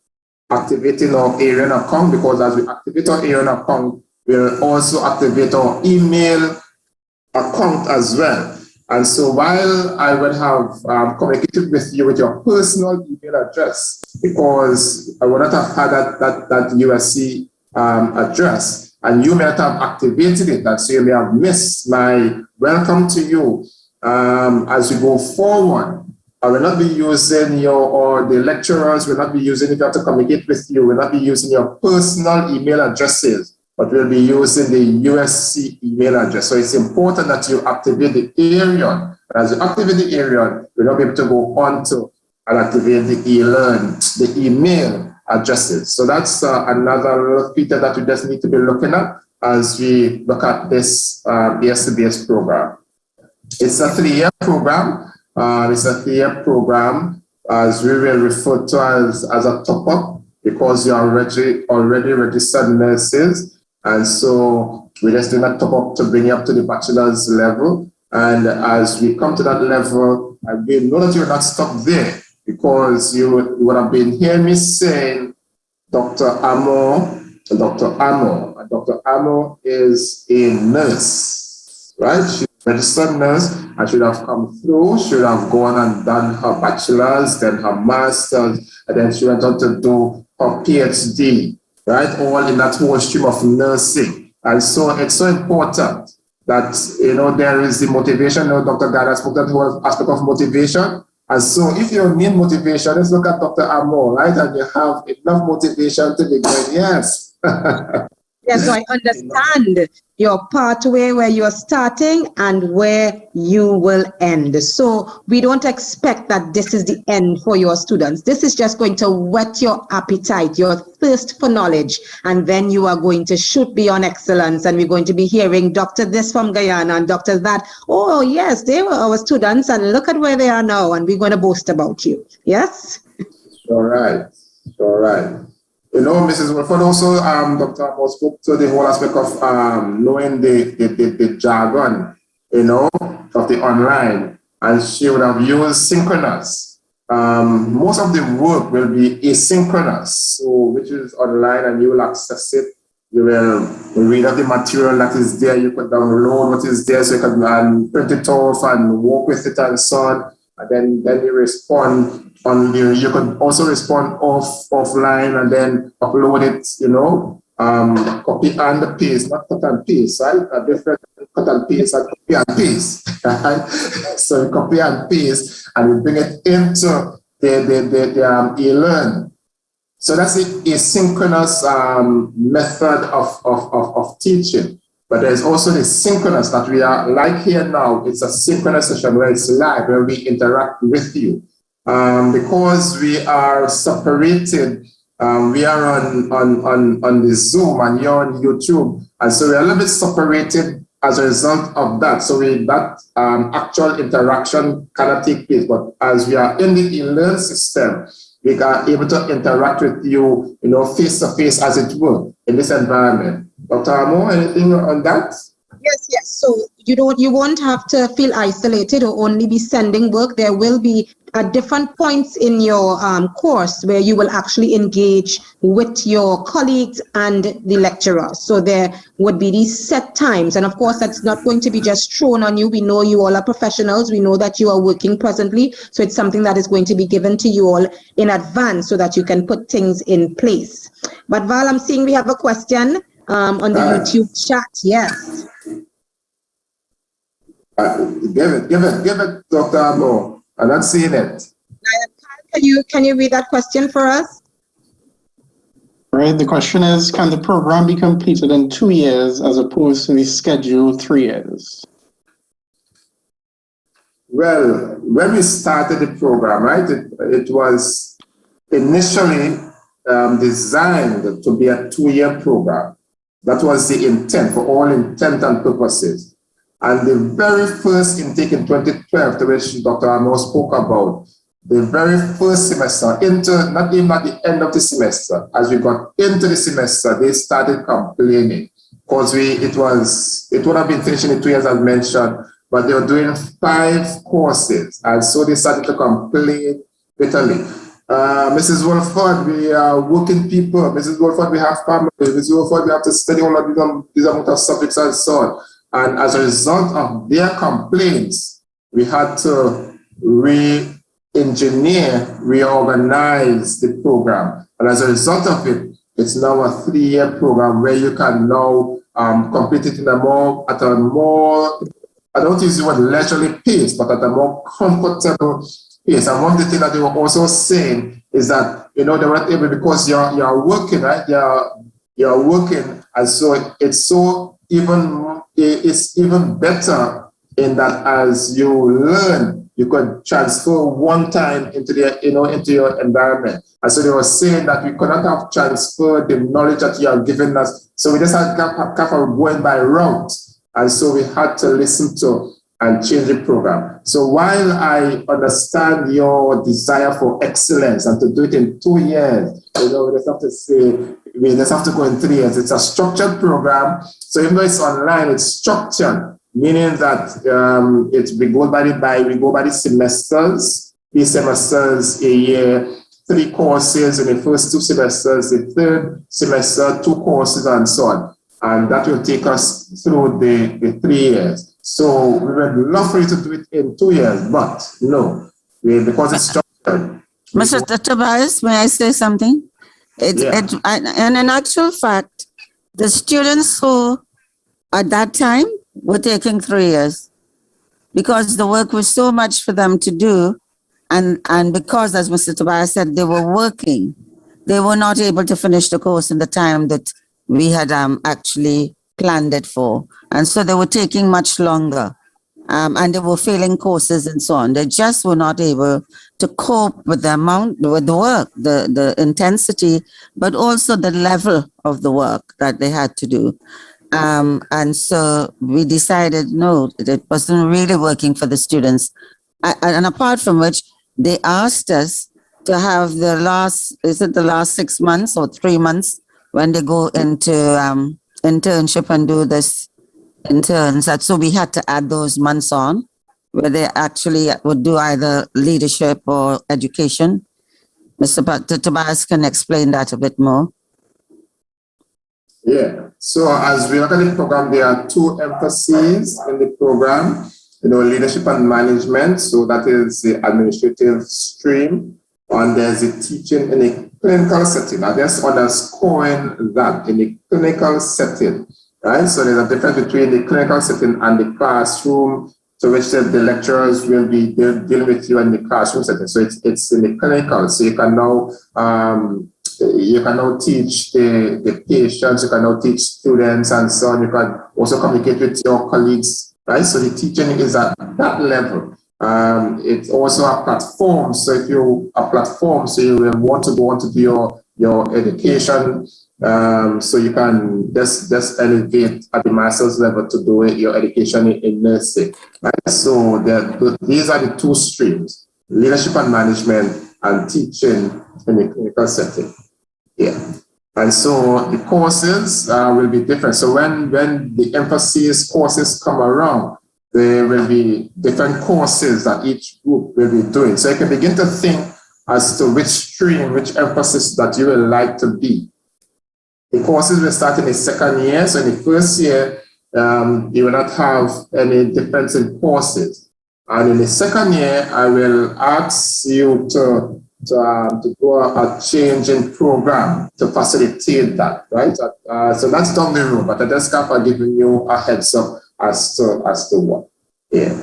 activating our Arian account, because as we activate our Arian account, we'll also activate our email account as well. And so while I would have communicated with you with your personal email address, because I would not have had that USC address, and you may not have activated it, and so you may have missed my welcome to you. As we go forward, I will not be using or the lecturers will not be using it to communicate with you, will not be using your personal email addresses, but we'll be using the USC email address. So it's important that you activate the Arian. As you activate the Arian, you'll not be able to go on to and activate the eLearn, the email addresses. So that's another little feature that we just need to be looking at as we look at this BS2BS program. It's a 3-year program. It's a 3-year program, as we will refer to as a top-up, because you are already registered nurses. And so we just do not top up to bring you up to the bachelor's level. And as we come to that level, we know that you're not stuck there, because you would have been hearing me saying Dr. Amo. Dr. Amo is a nurse, right? She's a registered nurse, and should have come through, should have gone and done her bachelor's, then her master's, and then she went on to do her PhD, right? All in that whole stream of nursing. And so it's so important that, there is the motivation. Dr. Guyana spoke that whole aspect of motivation. And so if you need motivation, let's look at Dr. Amo, right? And you have enough motivation to begin, yes. Yes, so I understand your pathway where you're starting and where you will end. So we don't expect that this is the end for your students. This is just going to whet your appetite, your thirst for knowledge, and then you are going to shoot beyond excellence, and we're going to be hearing Dr. this from Guyana and Dr. that. Oh, yes, they were our students, and look at where they are now, and we're going to boast about you. Yes? All right. Mrs. Wilford, also, Dr. Amo spoke to the whole aspect of knowing the jargon, of the online, and she would have used synchronous. Most of the work will be asynchronous, so which is online, and you will access it. You will read up the material that is there. You could download what is there, so you can print it off and work with it and so on. And then you respond on the, you can also respond offline and then upload it, copy and paste, not cut and paste, right? A different cut and paste and copy and paste, right? So you copy and paste and you bring it into the eLearn. So that's the asynchronous method of teaching. But there's also the synchronous that we are like here now. It's a synchronous session where it's live, where we interact with you. Because we are separated, we are on the Zoom and you're on YouTube. And so we're a little bit separated as a result of that. So that actual interaction cannot take place. But as we are in the eLearn system, we are able to interact with you, face to face, as it were, in this environment. Dr. Amo, anything on that? Yes. So you won't have to feel isolated or only be sending work. There will be at different points in your course where you will actually engage with your colleagues and the lecturer. So there would be these set times. And of course, that's not going to be just thrown on you. We know you all are professionals. We know that you are working presently. So it's something that is going to be given to you all in advance so that you can put things in place. But Val, I'm seeing we have a question on the YouTube chat. Yes. Give it, Dr. Amo. I'm not seeing it. Can you read that question for us? Right. The question is, can the program be completed in 2 years as opposed to the scheduled 3 years? Well, when we started the program, right, it was initially designed to be a 2-year program. That was the intent, for all intent and purposes. And the very first intake in 2012, to which Dr. Amo spoke about, the very first semester, not even at the end of the semester, as we got into the semester, they started complaining because it would have been finishing in 2 years as mentioned, but they were doing 5 courses. And so they started to complain bitterly. Mrs. Wolford, we are working people. Mrs. Wolford, we have family. Mrs. Wolford, we have to study all of these amount of subjects and so on. And as a result of their complaints, we had to re-engineer, reorganize the program. And as a result of it, it's now a 3-year program where you can now complete it at a more, I don't use the word leisurely pace, but at a more comfortable pace. And one of the things that they were also saying is that, they weren't able, because you're working, right? You're working, and so it's even better in that as you learn, you could transfer one time into your environment. And so they were saying that we could not have transferred the knowledge that you are giving us. So we just had kind of going by route. And so we had to listen to and change the program. So while I understand your desire for excellence and to do it in 2 years, we just have to say, we just have to go in 3 years. It's a structured program. So even though it's online, it's structured, meaning that we go by the semesters, 3 semesters a year, 3 courses in the first 2 semesters, the 3rd semester, 2 courses and so on. And that will take us through the 3 years. So we would love for you to do it in 2 years, but no, because it's structured. Mr. Tobias, may I say something? And in actual fact, the students who at that time were taking 3 years because the work was so much for them to do. And because, as Mr. Tobias said, they were working, they were not able to finish the course in the time that we had actually planned it for. And so they were taking much longer and they were failing courses and so on. They just were not able to cope with the amount, with the work, the intensity, but also the level of the work that they had to do. And so we decided, no, it wasn't really working for the students. And apart from which, they asked us to have the last 6 months or 3 months when they go into internship and do this interns. So we had to add those months on where they actually would do either leadership or education. Mr. Tobias can explain that a bit more. Yeah, so as we look at the program, there are 2 emphases in the program, leadership and management. So that is the administrative stream. And there's the teaching in a clinical setting. I just underscoring that in a clinical setting, right? So there's a difference between the clinical setting and the classroom, to which the lecturers will be dealing with you in the classroom setting. So it's in the clinical. So you can now teach the patients, you can now teach students and so on. You can also communicate with your colleagues, right? So the teaching is at that level. It's also a platform. So if you will want to go on to do your education, so you can just elevate at the master's level to do your education in nursing. Right? So these are the 2 streams: leadership and management, and teaching in a clinical setting. Yeah. And so the courses will be different. So when the emphasis courses come around, there will be different courses that each group will be doing. So you can begin to think as to which stream, which emphasis that you will like to be. The courses will start in the second year. So in the first year, you will not have any difference in courses. And in the second year, I will ask you to do a change in program to facilitate that, right? So that's down the road, but I just have given you a heads up as to what. Yeah.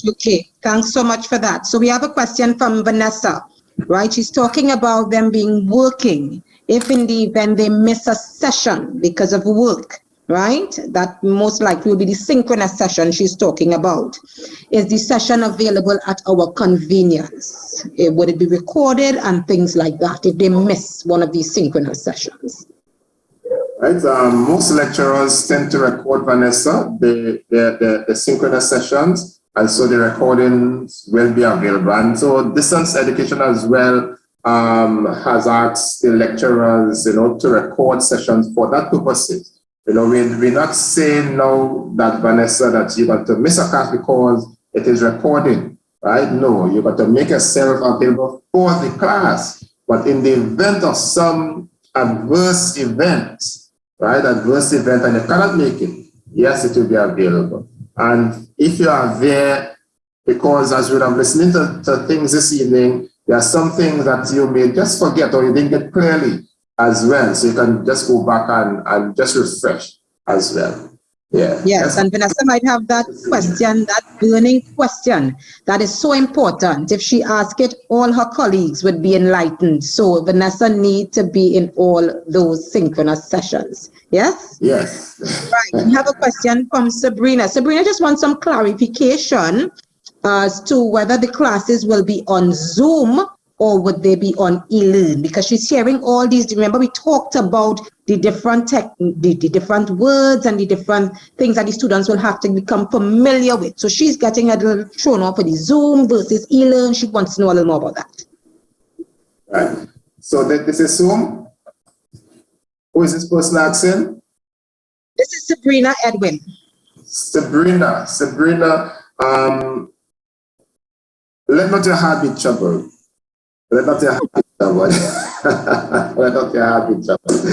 Okay, thanks so much for that. So we have a question from Vanessa, right? She's talking about them being working if in the event they miss a session because of work, right? That most likely will be the synchronous session she's talking about. Is the session available at our convenience? Would it be recorded and things like that if they miss one of these synchronous sessions? Right. Most lecturers tend to record, Vanessa, the synchronous sessions, and so the recordings will be available. And so distance education as well has asked the lecturers, to record sessions for that purposes. We're not saying now that, Vanessa, that you got to miss a class because it is recorded, right? No, you got to make yourself available for the class. But in the event of some adverse event, right? Adverse event, and you cannot make it, yes, it will be available. And if you are there, because as we have listening to things this evening, there are some things that you may just forget or you didn't get clearly as well. So you can just go back and just refresh as well. Yeah. Yes, and Vanessa might have that question, that burning question that is so important. If she asked it, all her colleagues would be enlightened. So Vanessa needs to be in all those synchronous sessions. Yes? Yes. Right. We have a question from Sabrina. Sabrina just wants some clarification as to whether the classes will be on Zoom or would they be on e-learn? Because she's sharing all these. Remember, we talked about the different the different words and the different things that the students will have to become familiar with. So she's getting a little thrown off for the Zoom versus e-learn. She wants to know a little more about that. Right. So this is Zoom. Who is this person asking? This is Sabrina Edwin. Sabrina, let not your heart be troubled. Let not your heart be troubled. Let not your heart be troubled.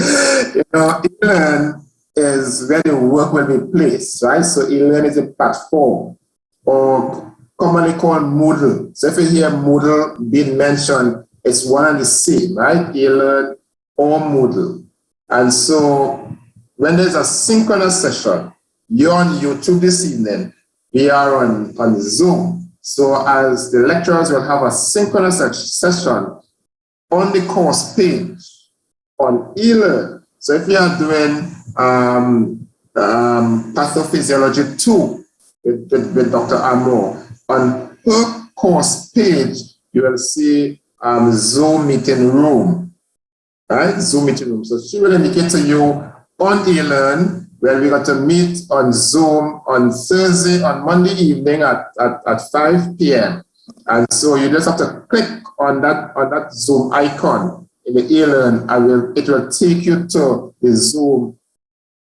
E-learn is where the work will be placed, right? So e-learn is a platform, or commonly called Moodle. So if you hear Moodle being mentioned, it's one and the same, right? E-learn or Moodle. And so when there's a synchronous session, you're on YouTube this evening, we are on Zoom. So as the lecturers will have a synchronous session on the course page on e-learn. So if you are doing pathophysiology 2 with Dr. Amor, on her course page, you will see Zoom meeting room, right? Zoom meeting room. So she will indicate to you on e-learn, where we got to meet on Zoom on Thursday, on Monday evening at 5 p.m. And so you just have to click on that Zoom icon in the e-learn, and it will take you to the Zoom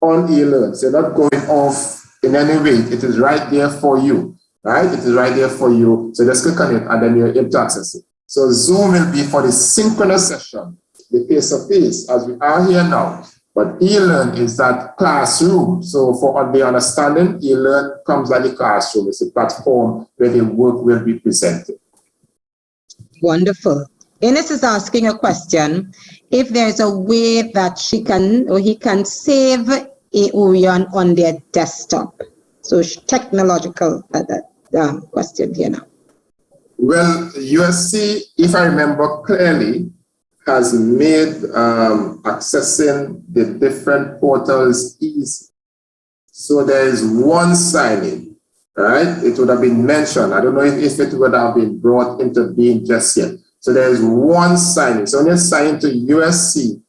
on e-learn. So you're not going off in any way. It is right there for you, right? It is right there for you. So just click on it and then you're able to access it. So Zoom will be for the synchronous session, the face-to-face, as we are here now. But e-learn is that classroom. So for the understanding, e-learn comes like the classroom. It's a platform where the work will be presented. Wonderful. Ines is asking a question. If there's a way that she can or he can save a Orion on their desktop. So technological question here now. Well, USC, if I remember clearly, has made accessing the different portals easy. So there is one sign-in, right? It would have been mentioned. I don't know if it would have been brought into being just yet. So there is one sign-in. So when you sign into USC,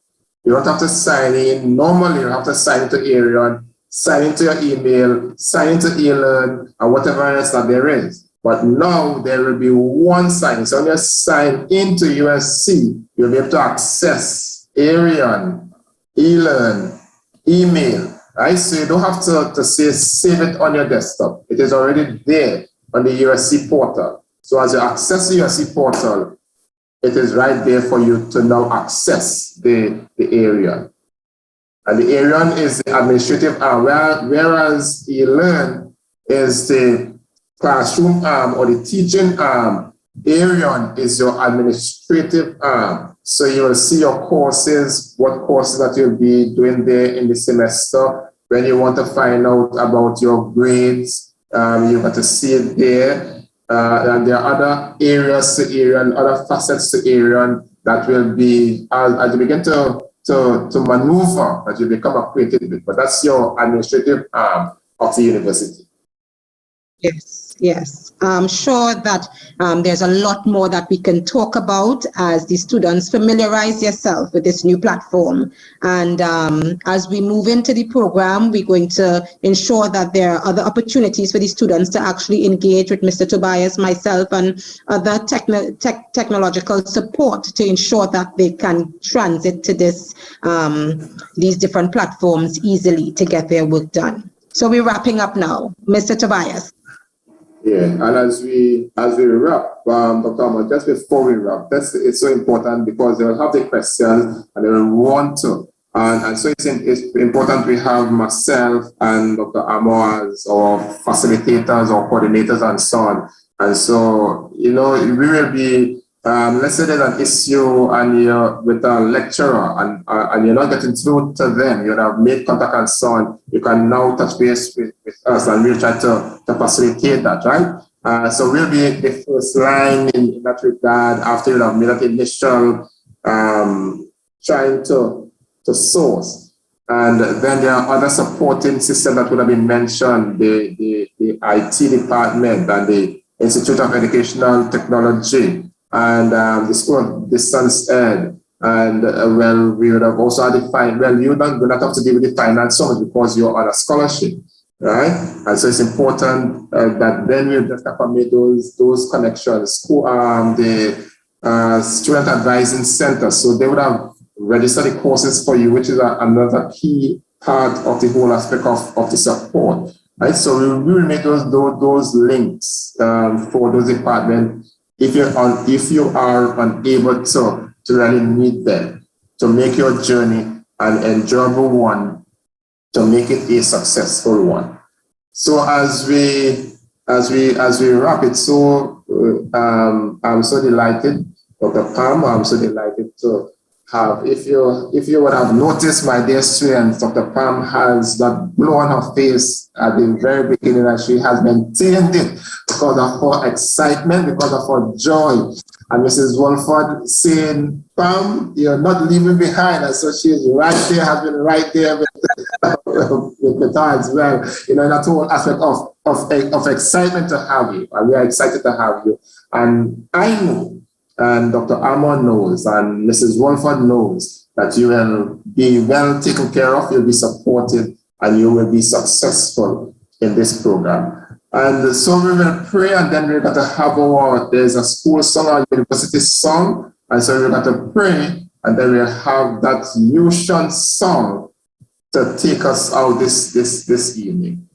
you don't have to sign in. Normally, you have to sign into Arion, sign into your email, sign into e-learn, or whatever else that there is. But now there will be one sign. So when you sign into USC, you'll be able to access Arion e-learn, email, right? So you don't have to say save it on your desktop. It is already there on the USC portal. So as you access the USC portal, it is right there for you to now access the area. And the area is the administrative arm, whereas e-learn is the classroom arm or the teaching arm. Arion is your administrative arm. So you will see your courses, what courses that you'll be doing there in the semester. When you want to find out about your grades, you got to see it there. And there are other areas to Arion, other facets to Arion that will be, as you begin to maneuver, that you become acquainted with. But that's your administrative arm of the university. Yes, yes. I'm sure that there's a lot more that we can talk about as the students familiarize themselves with this new platform. And as we move into the program, we're going to ensure that there are other opportunities for the students to actually engage with Mr. Tobias, myself, and other technological support to ensure that they can transit to these different platforms easily to get their work done. So we're wrapping up now. Mr. Tobias. Yeah, and as we wrap, Dr. Ahmad, just before we wrap, it's so important because they will have the questions and they will want to. And so it's important we have myself and Dr. Ahmad as our facilitators or coordinators and so on. And so, we will be, let's say there's an issue and you're with a lecturer and you're not getting through to them, you have made contact and so on, you can now touch base with us and we'll try to facilitate that, right? So we'll be the first line in that regard after you have made that initial trying to source. And then there are other supporting systems that would have been mentioned, the IT department and the Institute of Educational Technology, and the School of Distance Ed. And we would have also had you don't have to deal with the finance so much because you're on a scholarship, right? And so it's important that then we just have to make those connections. The Student Advising Center, so they would have registered the courses for you, which is another key part of the whole aspect of the support, right? So we will make those links for those departments. If you are unable to really meet them, to make your journey an enjoyable one, to make it a successful one. So as we wrap it, so I'm so delighted, Dr. Pam, I'm so delighted to have, if you would have noticed, my dear students, Dr. Pam has that glow on her face at the very beginning, and she has maintained it because of her excitement, because of her joy. And Mrs. Wolford saying, Pam, you're not leaving behind. And so she is right there, has been right there with her as well. That whole aspect of excitement to have you. And we are excited to have you. And I know, and Dr. Ahmad knows, and Mrs. Wolford knows that you will be well taken care of, you'll be supported, and you will be successful in this program. And so we will pray, and then we're going to have there's a school song, a university song, and so we're going to pray, and then we'll have that Yushan song to take us out this evening.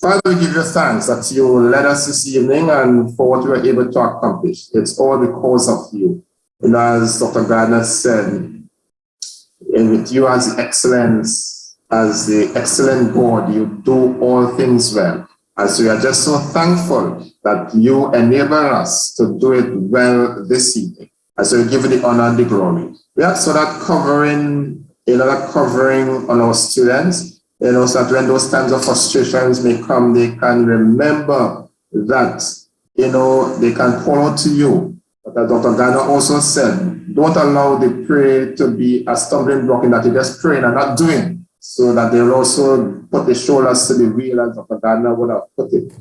Father, we give you thanks that you led us this evening and for what we were able to accomplish. It's all because of you. And as Dr. Guyana said, and with you as excellence, as the excellent God, you do all things well. And so we are just so thankful that you enable us to do it well this evening. And so we give you the honor and the glory. We ask for that covering, on our students, so that when those times of frustrations may come, they can remember that, they can call out to you. But as Dr. Guyana also said, don't allow the prayer to be a stumbling block in that you're just praying and not doing, so that they'll also put the shoulders to the wheel as Dr. Guyana would have put it.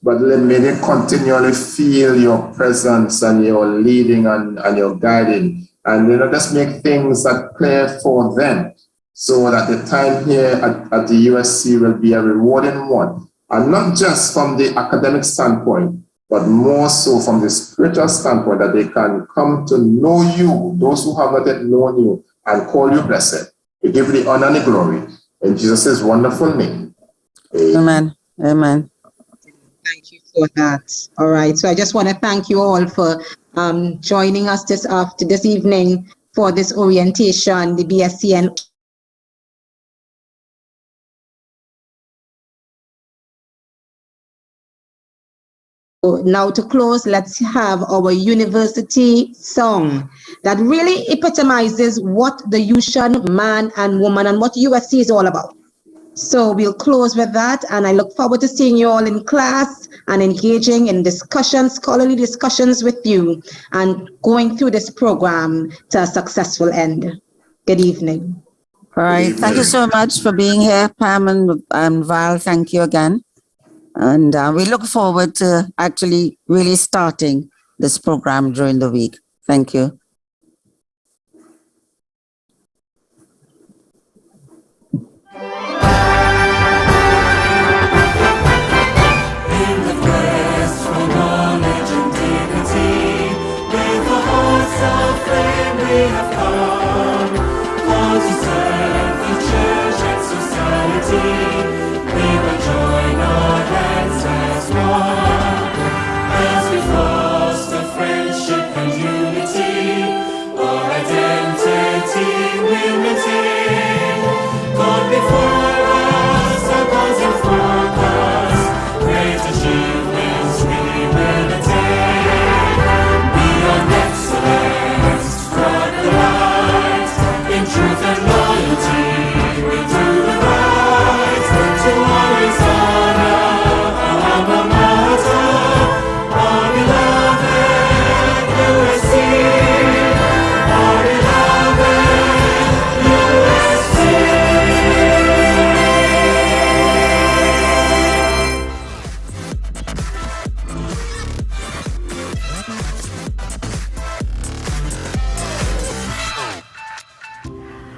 But may they continually feel your presence and your leading and your guiding. And just make things that clear for them, so that the time here at the USC will be a rewarding one. And not just from the academic standpoint, but more so from the spiritual standpoint, that they can come to know you, those who have not yet known you, and call you blessed. We give you the honor and the glory. In Jesus' wonderful name. Amen. Amen. Thank you for that. All right. So I just want to thank you all for joining us this evening for this orientation, the BSCN. Now to close, let's have our university song that really epitomizes what the Yushan man and woman and what USC is all about. So we'll close with that, and I look forward to seeing you all in class and engaging in discussions, scholarly discussions with you, and going through this program to a successful end. Good evening. All right. Thank you so much for being here, Pam and Val. Thank you again. And we look forward to actually really starting this program during the week. Thank you.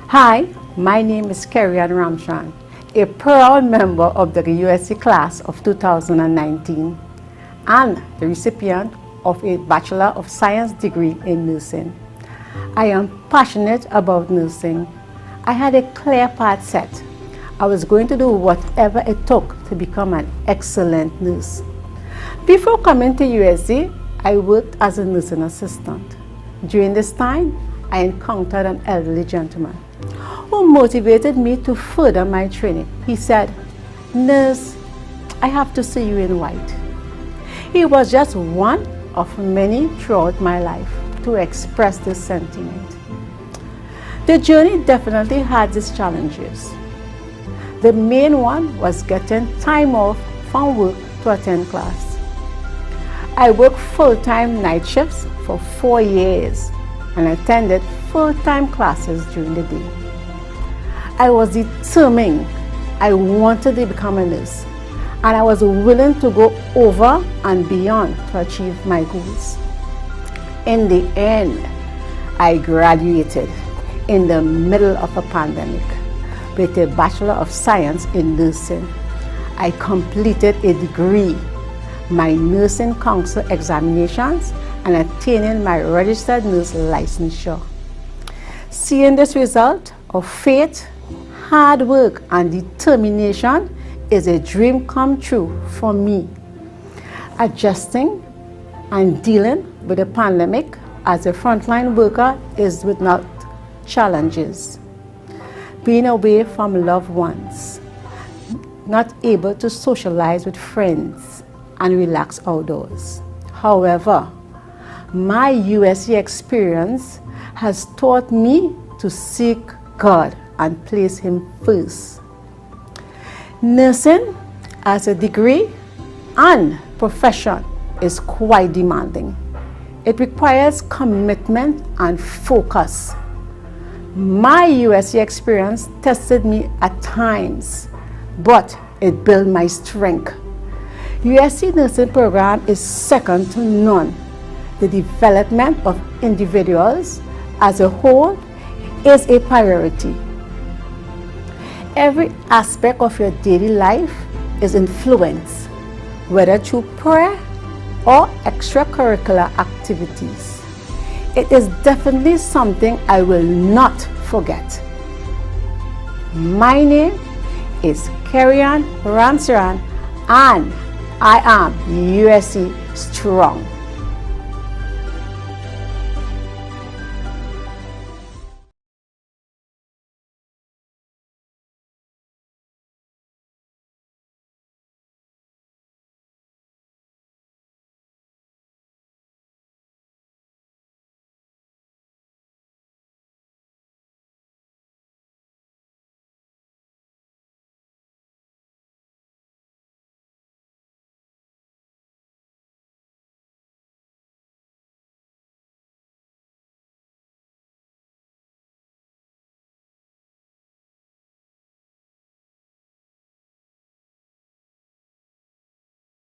Hi, my name is Kerry-Ann Ramchan, a proud member of the USC class of 2019 and the recipient of a Bachelor of Science degree in nursing. I am passionate about nursing. I had a clear path set. I was going to do whatever it took to become an excellent nurse. Before coming to USC, I worked as a nursing assistant. During this time, I encountered an elderly gentleman who motivated me to further my training. He said, "Nurse, I have to see you in white." He was just one of many throughout my life to express this sentiment. The journey definitely had its challenges. The main one was getting time off from work to attend class. I worked full-time night shifts for 4 years and attended full-time classes during the day. I was determined. I wanted to become a nurse, and I was willing to go over and beyond to achieve my goals. In the end, I graduated in the middle of a pandemic with a Bachelor of Science in Nursing. I completed a degree, my nursing council examinations, and attaining my registered nurse licensure. Seeing this result of faith, hard work, and determination is a dream come true for me. Adjusting and dealing with the pandemic as a frontline worker is without challenges. Being away from loved ones, not able to socialize with friends and relax outdoors. However, my USC experience has taught me to seek God and place Him first. Nursing as a degree and profession is quite demanding. It requires commitment and focus. My USC experience tested me at times, but it built my strength. USC nursing program is second to none. The development of individuals as a whole is a priority. Every aspect of your daily life is influenced, whether through prayer or extracurricular activities. It is definitely something I will not forget. My name is Kerry-Ann Ramsaran, and I am USC Strong.